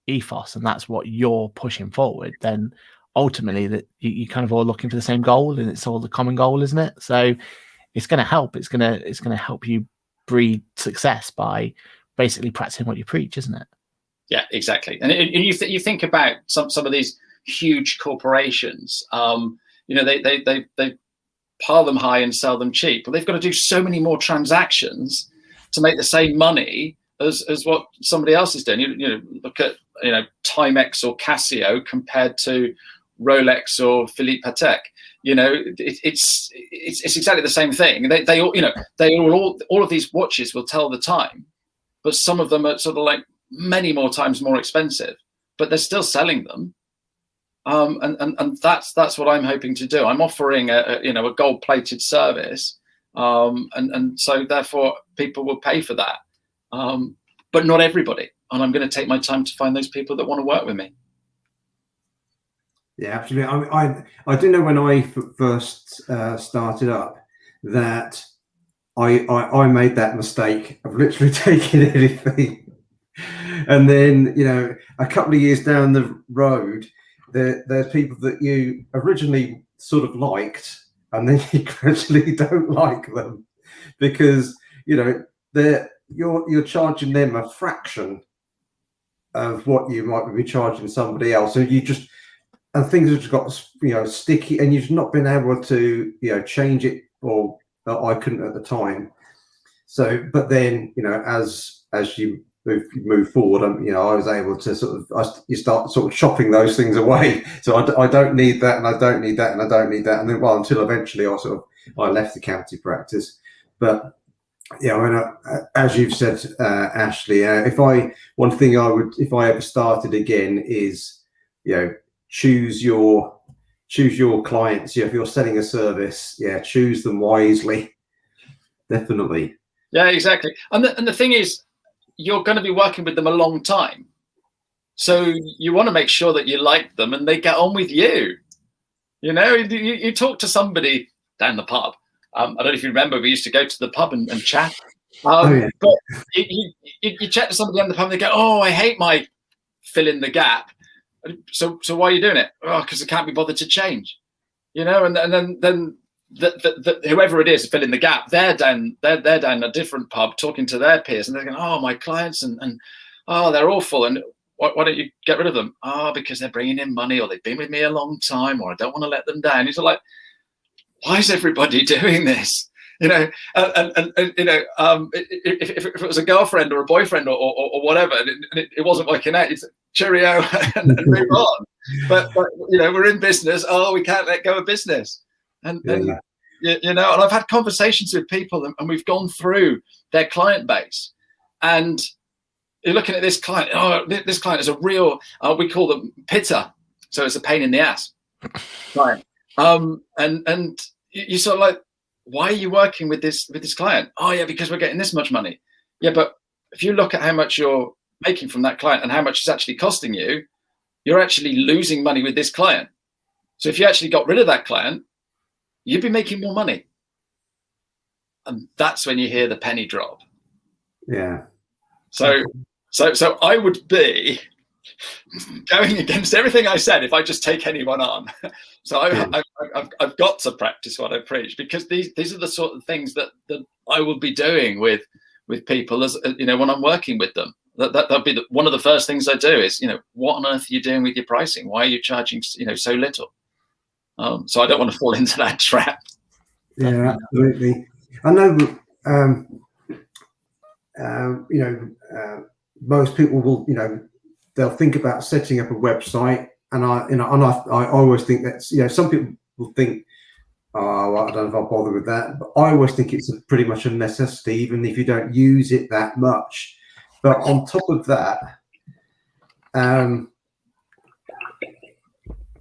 ethos and that's what you're pushing forward, then ultimately that you kind of all looking for the same goal, and it's all the common goal, isn't it? So it's going to help. It's going to help you breed success by basically practicing what you preach, isn't it? Yeah, exactly. And you think about some of these huge corporations. They pile them high and sell them cheap, but they've got to do so many more transactions to make the same money as what somebody else is doing. You look at Timex or Casio compared to Rolex or Philippe Patek. It's exactly the same thing. All of these watches will tell the time, but some of them are sort of like many more times more expensive, but they're still selling them. And that's what I'm hoping to do. I'm offering a gold-plated service, and so therefore people will pay for that, but not everybody. And I'm going to take my time to find those people that want to work with me. Yeah, absolutely. I do know when I first started up that I made that mistake of literally taking anything, and then a couple of years down the road, there's people that you originally sort of liked, and then you gradually don't like them because you're charging them a fraction of what you might be charging somebody else. So and things have just got sticky, and you've not been able to change it, or I couldn't at the time. So, but then as you move forward, I was able to you start sort of chopping those things away. So I don't need that, and I don't need that, and I don't need that, and then until eventually I left the county practice. But as you've said, Ashley, one thing I would, if I ever started again, is choose your clients. If you're selling a service, choose them wisely. Definitely. Yeah, exactly. And the thing is, you're going to be working with them a long time, so you want to make sure that you like them and they get on with you. You talk to somebody down the pub. I don't know if you remember, we used to go to the pub and chat. But you chat to somebody down the pub and they go, "Oh, I hate my fill in the gap." So why are you doing it? Oh, because I can't be bothered to change. And then whoever it is fill in the gap, they're down a different pub talking to their peers, and they're going, "Oh, my clients and oh, they're awful, and why don't you get rid of them?" "Oh, because they're bringing in money, or they've been with me a long time, or I don't want to let them down." It's like, why is everybody doing this? If it was a girlfriend or a boyfriend or whatever, and it wasn't working out, it's cheerio and move on. But we're in business. Oh, we can't let go of business. And I've had conversations with people, and we've gone through their client base, and you're looking at this client. Oh, this client is a real, we call them pitter, so it's a pain in the ass client. And you sort of like, why are you working with this client? "Oh yeah, because we're getting this much money." Yeah, but if you look at how much you're making from that client and how much it's actually costing you, you're actually losing money with this client. So if you actually got rid of that client, you'd be making more money. And that's when you hear the penny drop. Yeah. So I would be going against everything I said if I just take anyone on. So I've got to practice what I preach, because these are the sort of things that I will be doing with people as when I'm working with them. That'll be one of the first things I do is, what on earth are you doing with your pricing? Why are you charging so little? So I don't want to fall into that trap. Yeah, absolutely. I know most people will, they'll think about setting up a website, and I always think that's, some people will think, oh, I don't know if I'll bother with that, but I always think it's pretty much a necessity, even if you don't use it that much. But on top of that,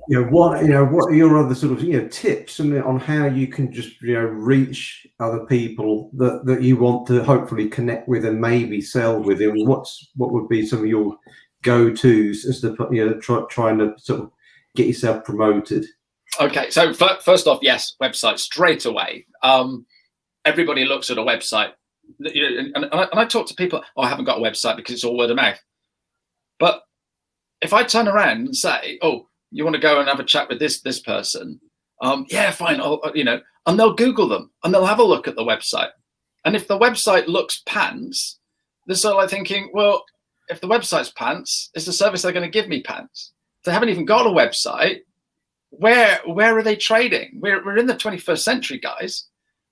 what are your other sort of tips on how you can just reach other people that you want to hopefully connect with and maybe sell with, and what would be some of your go-tos as to trying to sort of get yourself promoted? Okay, so first off, yes, website straight away. Everybody looks at a website, and I talk to people. Oh, I haven't got a website because it's all word of mouth. But if I turn around and say, oh, you want to go and have a chat with this person? Yeah, fine. And they'll Google them and they'll have a look at the website. And if the website looks pants, they're sort of like thinking, well, if the website's pants, is the service they're going to give me pants? If they haven't even got a website, where are they trading? We're in the 21st century, guys.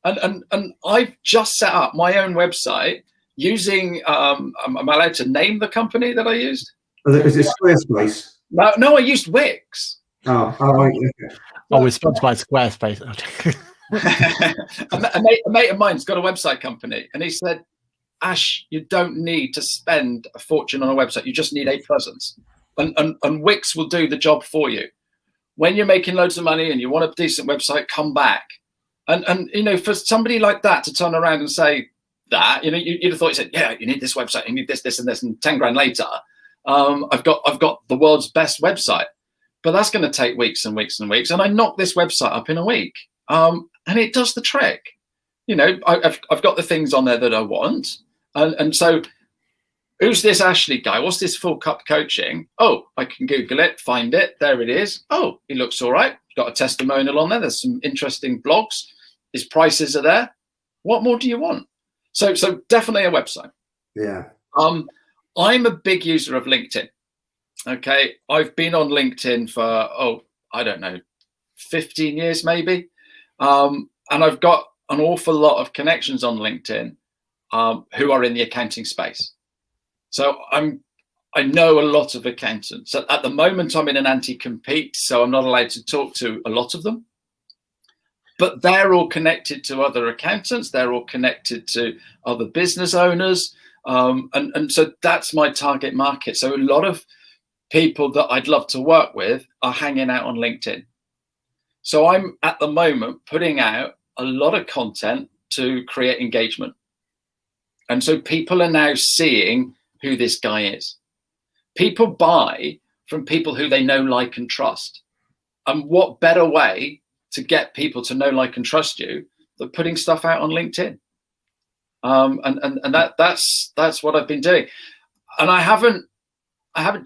And I've just set up my own website using, am I allowed to name the company that I used? Is it Squarespace? No, I used Wix. Oh, right. Okay. Oh, we're sponsored by Squarespace. a mate of mine's got a website company, and he said, Ash, you don't need to spend a fortune on a website. You just need a presence. And Wix will do the job for you. When you're making loads of money and you want a decent website, come back. And for somebody like that to turn around and say that, you'd have thought, he said, yeah, you need this website, you need this, and 10 grand later, I've got the world's best website. But that's going to take weeks and weeks and weeks. And I knocked this website up in a week. And it does the trick. I've got the things on there that I want. And so who's this Ashley guy? What's this full cup coaching? Oh, I can Google it, find it. There it is. Oh, he looks all right. Got a testimonial on there. There's some interesting blogs. His prices are there. What more do you want? So definitely a website. Yeah. I'm a big user of LinkedIn. Okay. I've been on LinkedIn for, I don't know, 15 years maybe. And I've got an awful lot of connections on LinkedIn who are in the accounting space. So I know a lot of accountants. At the moment, I'm in an anti-compete, so I'm not allowed to talk to a lot of them. But they're all connected to other accountants. They're all connected to other business owners. And so that's my target market. So a lot of people that I'd love to work with are hanging out on LinkedIn. So I'm at the moment putting out a lot of content to create engagement. And so people are now seeing who this guy is. People buy from people who they know, like, and trust. And what better way to get people to know, like, and trust you than putting stuff out on LinkedIn? And that's what I've been doing. And I haven't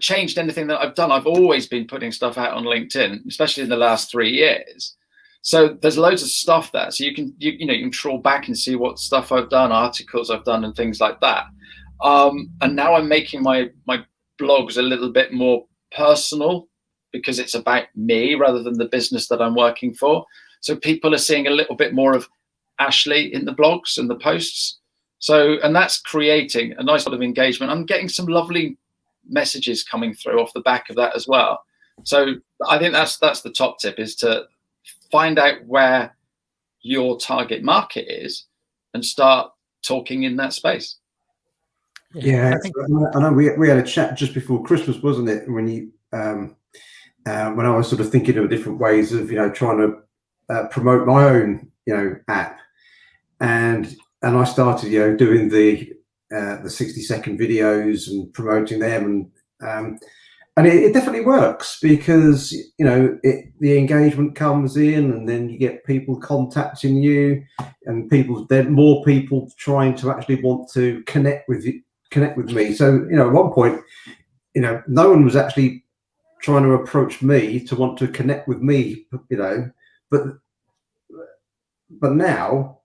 changed anything that I've done. I've always been putting stuff out on LinkedIn, especially in the last 3 years. So there's loads of stuff there. So you can trawl back and see what stuff I've done, articles I've done, and things like that. And now I'm making my blogs a little bit more personal because it's about me rather than the business that I'm working for. So people are seeing a little bit more of Ashley in the blogs and the posts. So, and that's creating a nice sort of engagement. I'm getting some lovely messages coming through off the back of that as well. So I think that's the top tip, is to find out where your target market is and start talking in that space. Yeah, I know we had a chat just before Christmas, wasn't it? When you when I was sort of thinking of different ways of trying to promote my own app, and I started doing the 60-second videos and promoting them, and it definitely works because the engagement comes in, and then you get people contacting you, and there are more people trying to actually want to connect with me. So at one point, no one was actually trying to approach me to want to connect with me, but now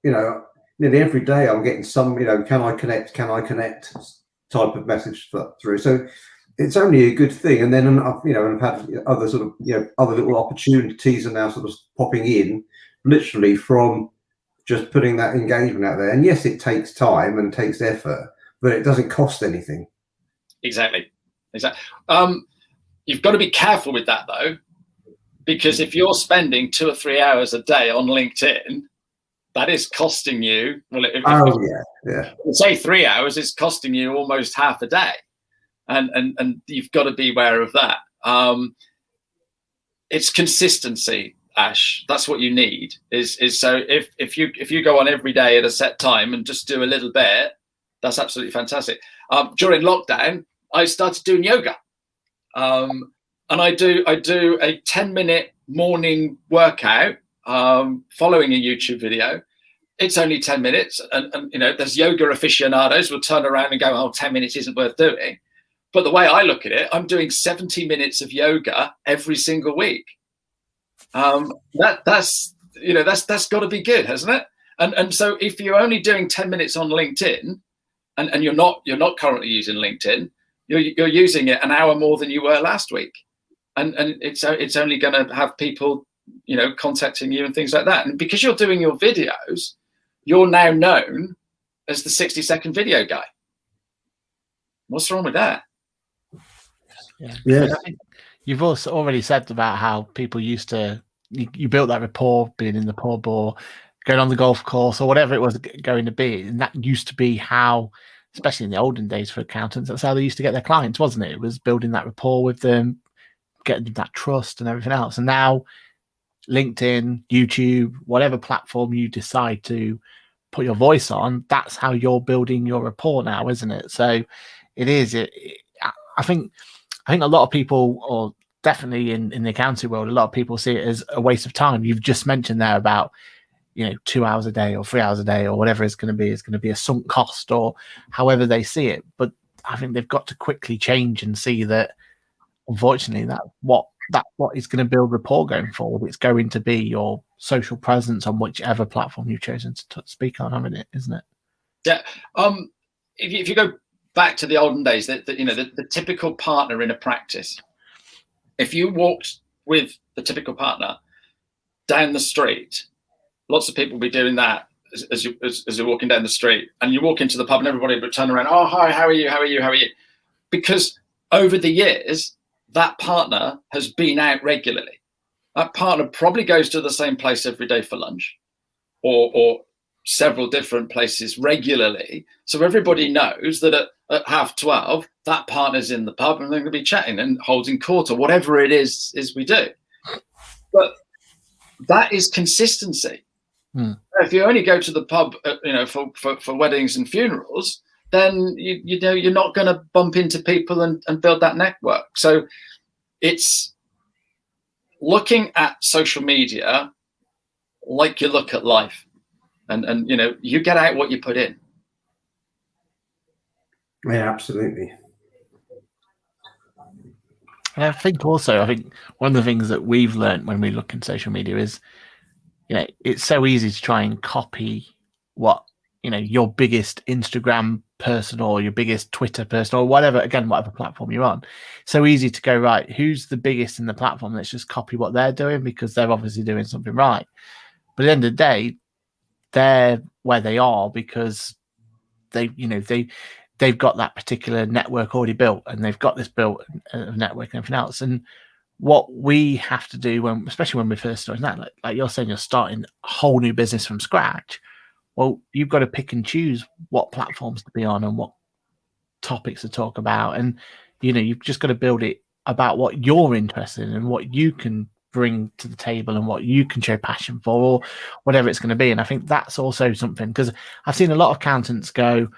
nearly every day I'm getting some can I connect type of message through. So it's only a good thing. And then I've had other sort of other little opportunities are now sort of popping in, literally from just putting that engagement out there. And yes, it takes time and takes effort, but it doesn't cost anything. Exactly. You've got to be careful with that, though, because if you're spending 2 or 3 hours a day on LinkedIn, that is costing you. Well, say 3 hours, it's costing you almost half a day, and you've got to be aware of that. It's consistency, Ash. That's what you need. Is so if you go on every day at a set time and just do a little bit, that's absolutely fantastic. During lockdown, I started doing yoga, and I do a 10-minute morning workout following a YouTube video. It's only 10 minutes, and there's yoga aficionados will turn around and go, "Oh, 10 minutes isn't worth doing." But the way I look at it, I'm doing 70 minutes of yoga every single week. That's got to be good, hasn't it? And so if you're only doing 10 minutes on LinkedIn, and you're not currently using LinkedIn, you're using it an hour more than you were last week, and it's only going to have people contacting you and things like that. And because you're doing your videos, you're now known as the 60-second video guy. What's wrong with that? Yeah. I think you've also already said about how people used to, you built that rapport being in the pub or going on the golf course or whatever it was going to be. And that used to be how, especially in the olden days for accountants, that's how they used to get their clients, wasn't it? It was building that rapport with them, getting that trust and everything else. And now LinkedIn, YouTube, whatever platform you decide to put your voice on, that's how you're building your rapport now, isn't it? So it is. I think a lot of people, or definitely in the accounting world, a lot of people see it as a waste of time. You've just mentioned there about 2 hours a day or 3 hours a day or whatever it's going to be a sunk cost or however they see it. But I think they've got to quickly change and see that, unfortunately, that what is going to build rapport going forward. It's going to be your social presence on whichever platform you've chosen to speak on, isn't it? Yeah. If you go back to the olden days, the typical partner in a practice, if you walked with the typical partner down the street, lots of people will be doing that as you're walking down the street, and you walk into the pub and everybody would turn around, "Oh, hi, how are you? How are you? How are you?" Because over the years, that partner has been out regularly. That partner probably goes to the same place every day for lunch, or several different places regularly. So everybody knows that at 12:30, that partner's in the pub and they're going to be chatting and holding court or whatever it is we do. But that is consistency. If you only go to the pub, for weddings and funerals, then you're not going to bump into people and build that network. So it's looking at social media like you look at life, and you get out what you put in. Yeah, absolutely. And I think one of the things that we've learned when we look in social media is, it's so easy to try and copy what your biggest Instagram person or your biggest Twitter person or whatever platform you're on. So easy to go, right, who's the biggest in the platform? Let's just copy what they're doing because they're obviously doing something right. But at the end of the day, they're where they are because they've got that particular network already built, and they've got this built network and everything else. And what we have to do especially when we're first starting that, like you're saying, you're starting a whole new business from scratch. Well, you've got to pick and choose what platforms to be on and what topics to talk about. And, you've just got to build it about what you're interested in and what you can bring to the table and what you can show passion for or whatever it's going to be. And I think that's also something, because I've seen a lot of accountants go,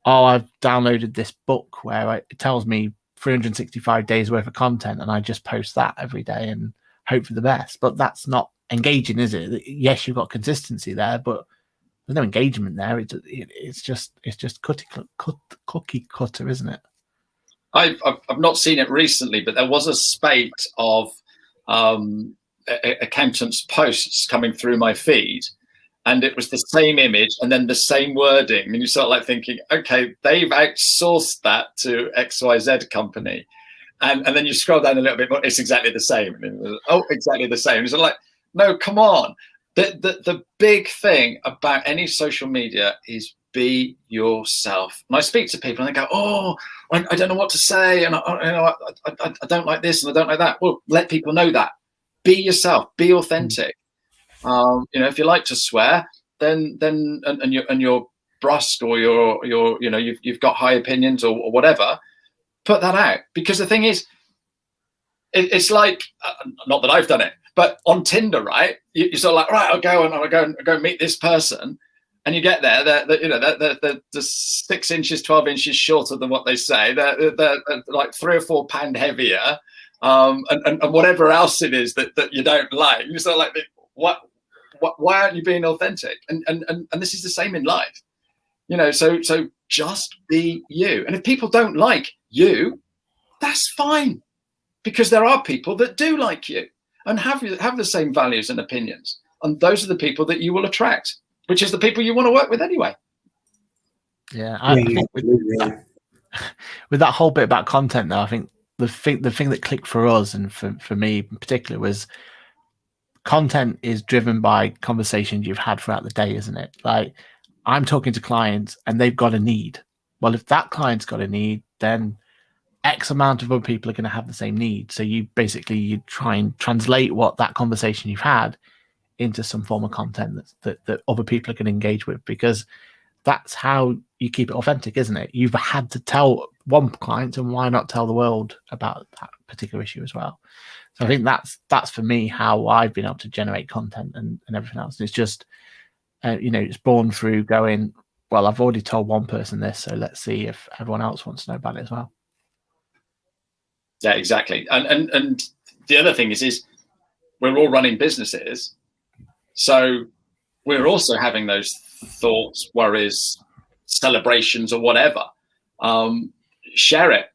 "Oh, I've downloaded this book where it tells me 365 days worth of content and I just post that every day and hope for the best." But that's not engaging, is it? Yes, you've got consistency there, but there's no engagement there. It's just cookie cutter, isn't it? I've not seen it recently, but there was a spate of accountants' posts coming through my feed, and it was the same image and then the same wording, and you start like thinking, okay, they've outsourced that to XYZ company, and then you scroll down a little bit more, it's exactly the same. Exactly the same. It's like, no, come on. The big thing about any social media is be yourself. And I speak to people and they go, oh, I don't know what to say, and I don't like this and I don't like that. Well, let people know that. Be yourself, be authentic. If you like to swear, then you're brusque, or you've got high opinions or whatever, put that out. Because the thing is, it's like, not that I've done it, but on Tinder, right? You're sort of like, right, I'll go and meet this person. And you get there, they're 6 inches, 12 inches shorter than what they say. They're like 3 or 4 pounds heavier, and whatever else it is that you don't like. You're sort of like, what? Why aren't you being authentic? And this is the same in life, So just be you. And if people don't like you, that's fine, because there are people that do like you and have the same values and opinions, and those are the people that you will attract, which is the people you want to work with anyway. Yeah, I think with that whole bit about content, though, I think the thing that clicked for us, and for me in particular, was content is driven by conversations you've had throughout the day, isn't it? Like, I'm talking to clients and they've got a need. Well, if that client's got a need, then X amount of other people are going to have the same need. So you try and translate what that conversation you've had into some form of content that other people are going to engage with, because that's how you keep it authentic, isn't it? You've had to tell one client, and why not tell the world about that particular issue as well? So I think that's for me how I've been able to generate content and everything else. And it's just, it's born through going, well, I've already told one person this, so let's see if everyone else wants to know about it as well. Yeah, exactly. And the other thing is we're all running businesses. So we're also having those thoughts, worries, celebrations, or whatever. Share it.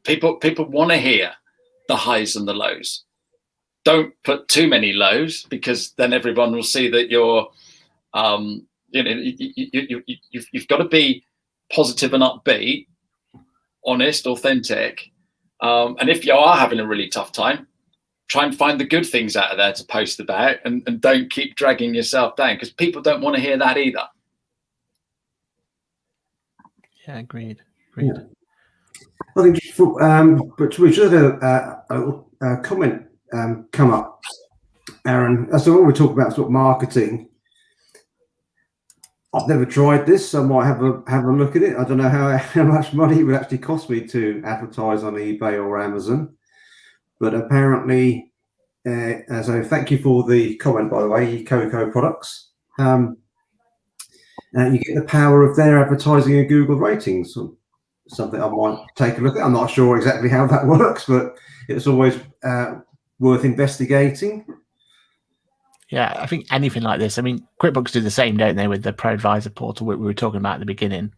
People want to hear the highs and the lows. Don't put too many lows, because then everyone will see that you've got to be positive and upbeat, honest, authentic. And if you are having a really tough time, try and find the good things out of there to post about, and don't keep dragging yourself down, because people don't want to hear that either. Yeah, agreed. Yeah. I think but we should have a comment come up, Aaron. So when we talk about sort of marketing, I've never tried this, so I might have a look at it. I don't know how much money it would actually cost me to advertise on eBay or Amazon, but apparently, so thank you for the comment, by the way, Coco products. You get the power of their advertising and Google ratings. Something I might take a look at. I'm not sure exactly how that works, but it's always worth investigating. Yeah, I think anything like this. I mean, QuickBooks do the same, don't they, with the Pro Advisor portal we were talking about at the beginning.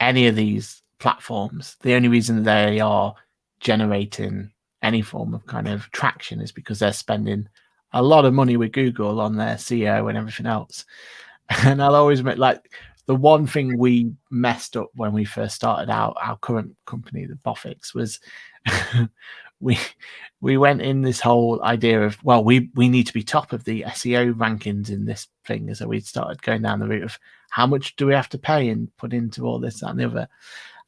Any of these platforms, the only reason they are generating any form of kind of traction is because they're spending a lot of money with Google on their SEO and everything else. And I'll always admit, like, the one thing we messed up when we first started out, our current company, the Boffix, was we went in this whole idea of, well, we need to be top of the SEO rankings in this thing. So we started going down the route of how much do we have to pay and put into all this, that, and the other.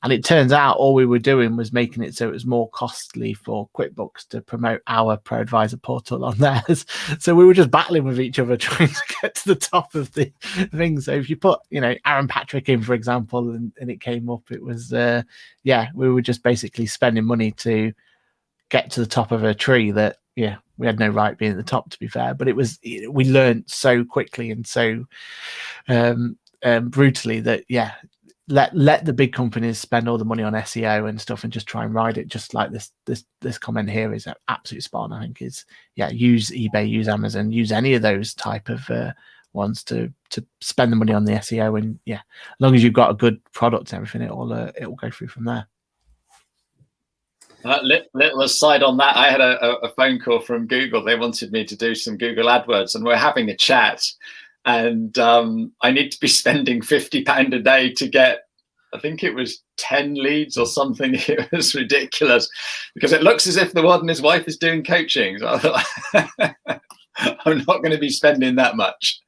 And it turns out all we were doing was making it so it was more costly for QuickBooks to promote our Pro Advisor portal on theirs. So we were just battling with each other trying to get to the top of the thing. So if you put, Aaron Patrick in, for example, and it came up, it was, we were just basically spending money to get to the top of a tree that, we had no right being at the top, to be fair. But we learned so quickly and so brutally that, let the big companies spend all the money on SEO and stuff and just try and ride it. Just like this comment here is absolutely spot on. I think is use eBay, use Amazon, use any of those type of ones to spend the money on the SEO, and as long as you've got a good product and everything, it will go through from there. Little aside on that, I had a phone call from Google. They wanted me to do some Google AdWords, and we're having a chat. And I need to be spending £50 a day to get, I think it was 10 leads or something. It was ridiculous, because it looks as if the one and his wife is doing coaching. So I thought, I'm not going to be spending that much.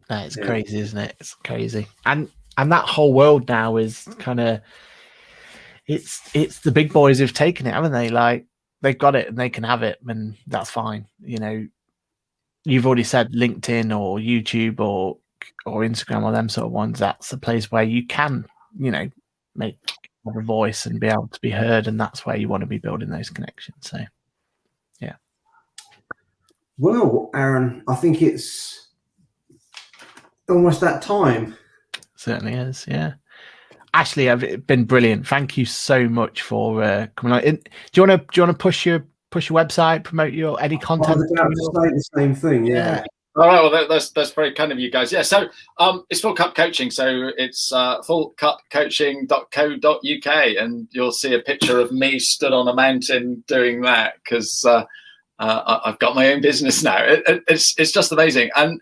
No, it's crazy, isn't it? It's crazy. And that whole world now is kind of, it's the big boys who've taken it, haven't they? Like, they've got it and they can have it, and that's fine. You know, you've already said LinkedIn or YouTube or Instagram or them sort of ones. That's the place where you can, you know, have a voice and be able to be heard, and that's where you want to be building those connections. So, yeah. Well, Aaron, I think it's almost that time. Certainly is, yeah. Ashley, I've been brilliant. Thank you so much for coming on. Do you want to push your website, promote any content? I was about to say the same thing. Yeah. All right. Well, that's very kind of you guys. Yeah. So it's Full Cup Coaching. So it's fullcupcoaching.co.uk, and you'll see a picture of me stood on a mountain doing that because I've got my own business now. It's just amazing. And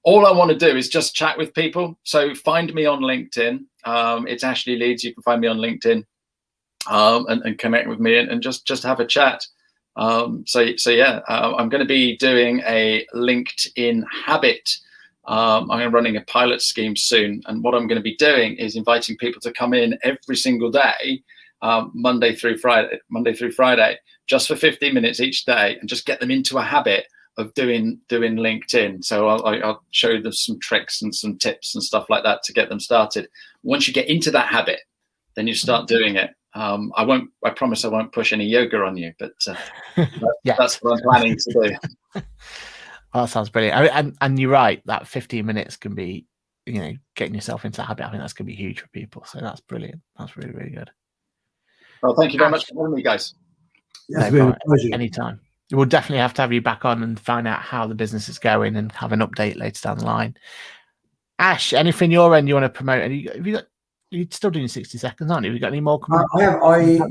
all I want to do is just chat with people. So find me on LinkedIn. It's Ashley Leeds. You can find me on LinkedIn and connect with me and just have a chat. So yeah, I'm going to be doing a LinkedIn habit. I'm running a pilot scheme soon. And what I'm going to be doing is inviting people to come in every single day, Monday through Friday, just for 15 minutes each day, and just get them into a habit of doing LinkedIn. So I'll show them some tricks and some tips and stuff like that to get them started. Once you get into that habit, then you start doing it. I promise I won't push any yoga on you, but that's what I'm planning to do. Oh, that sounds brilliant. And you're right, that 15 minutes can be, you know, getting yourself into that habit. I think that's going to be huge for people. So that's brilliant. That's really, really good. Well, thank you very much for having me, guys. That's been a pleasure. Anytime. We'll definitely have to have you back on and find out how the business is going and have an update later down the line. Ash, anything your end you want to promote? You're still doing 60 seconds, aren't you? Have you got any more coming? I have.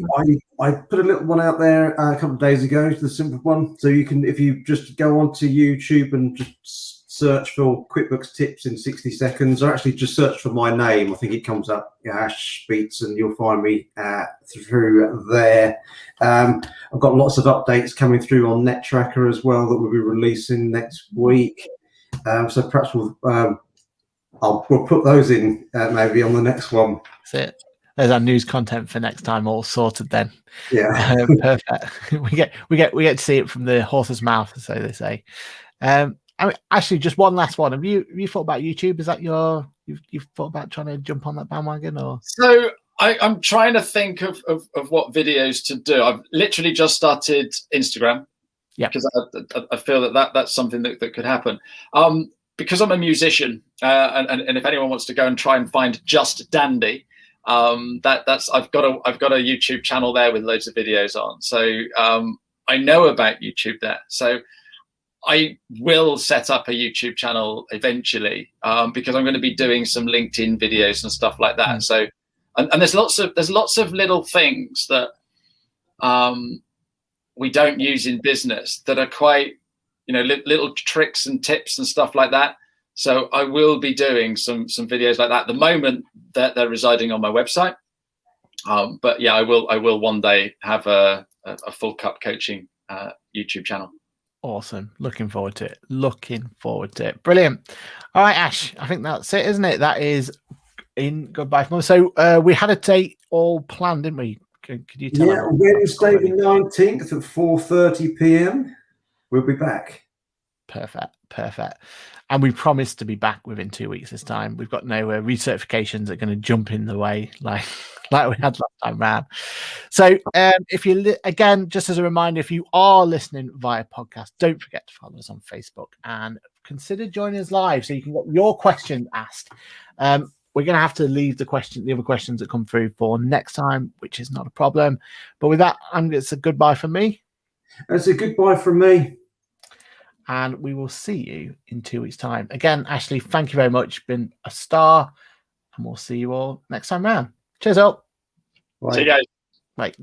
I put a little one out there a couple of days ago, the simple one. So you can, if you just go onto YouTube and just search for QuickBooks tips in 60 seconds, or actually just search for my name. I think it comes up, Ash Beats, and you'll find me through there. I've got lots of updates coming through on NetTracker as well that we'll be releasing next week. So perhaps we'll put those in maybe on the next one. That's it. There's our news content for next time, all sorted then. Yeah, perfect. we get to see it from the horse's mouth, so they say. I mean, actually, just one last one. Have you thought about YouTube? Is that you've thought about trying to jump on that bandwagon, or? So I'm trying to think of what videos to do. I've literally just started Instagram. Yeah, because I feel that's something that could happen. Because I'm a musician, and if anyone wants to go and try and find Just Dandy, that's I've got a YouTube channel there with loads of videos on. So I know about YouTube there. So I will set up a YouTube channel eventually because I'm going to be doing some LinkedIn videos and stuff like that. So and there's lots of little things that we don't use in business that are quite, you know, little tricks and tips and stuff like that. So I will be doing some videos like that. At the moment that they're residing on my website. But yeah, I will one day have a Full Cup Coaching YouTube channel. Awesome. Looking forward to it. Brilliant. All right, Ash, I think that's it, isn't it? That is in goodbye for So we had a date all planned, didn't we? Could you tell? Yeah, Wednesday the 19th at 4:30 p.m. We'll be back. Perfect. And we promised to be back within 2 weeks this time. We've got no recertifications that are going to jump in the way like we had last time round. So if you again, just as a reminder, if you are listening via podcast, don't forget to follow us on Facebook and consider joining us live so you can get your question asked. We're going to have to leave the other questions that come through for next time, which is not a problem. But with that, it's a goodbye from me. It's a goodbye from me. And we will see you in 2 weeks' time. Again, Ashley, thank you very much. Been a star. And we'll see you all next time round. Cheers, all. See you guys. Bye.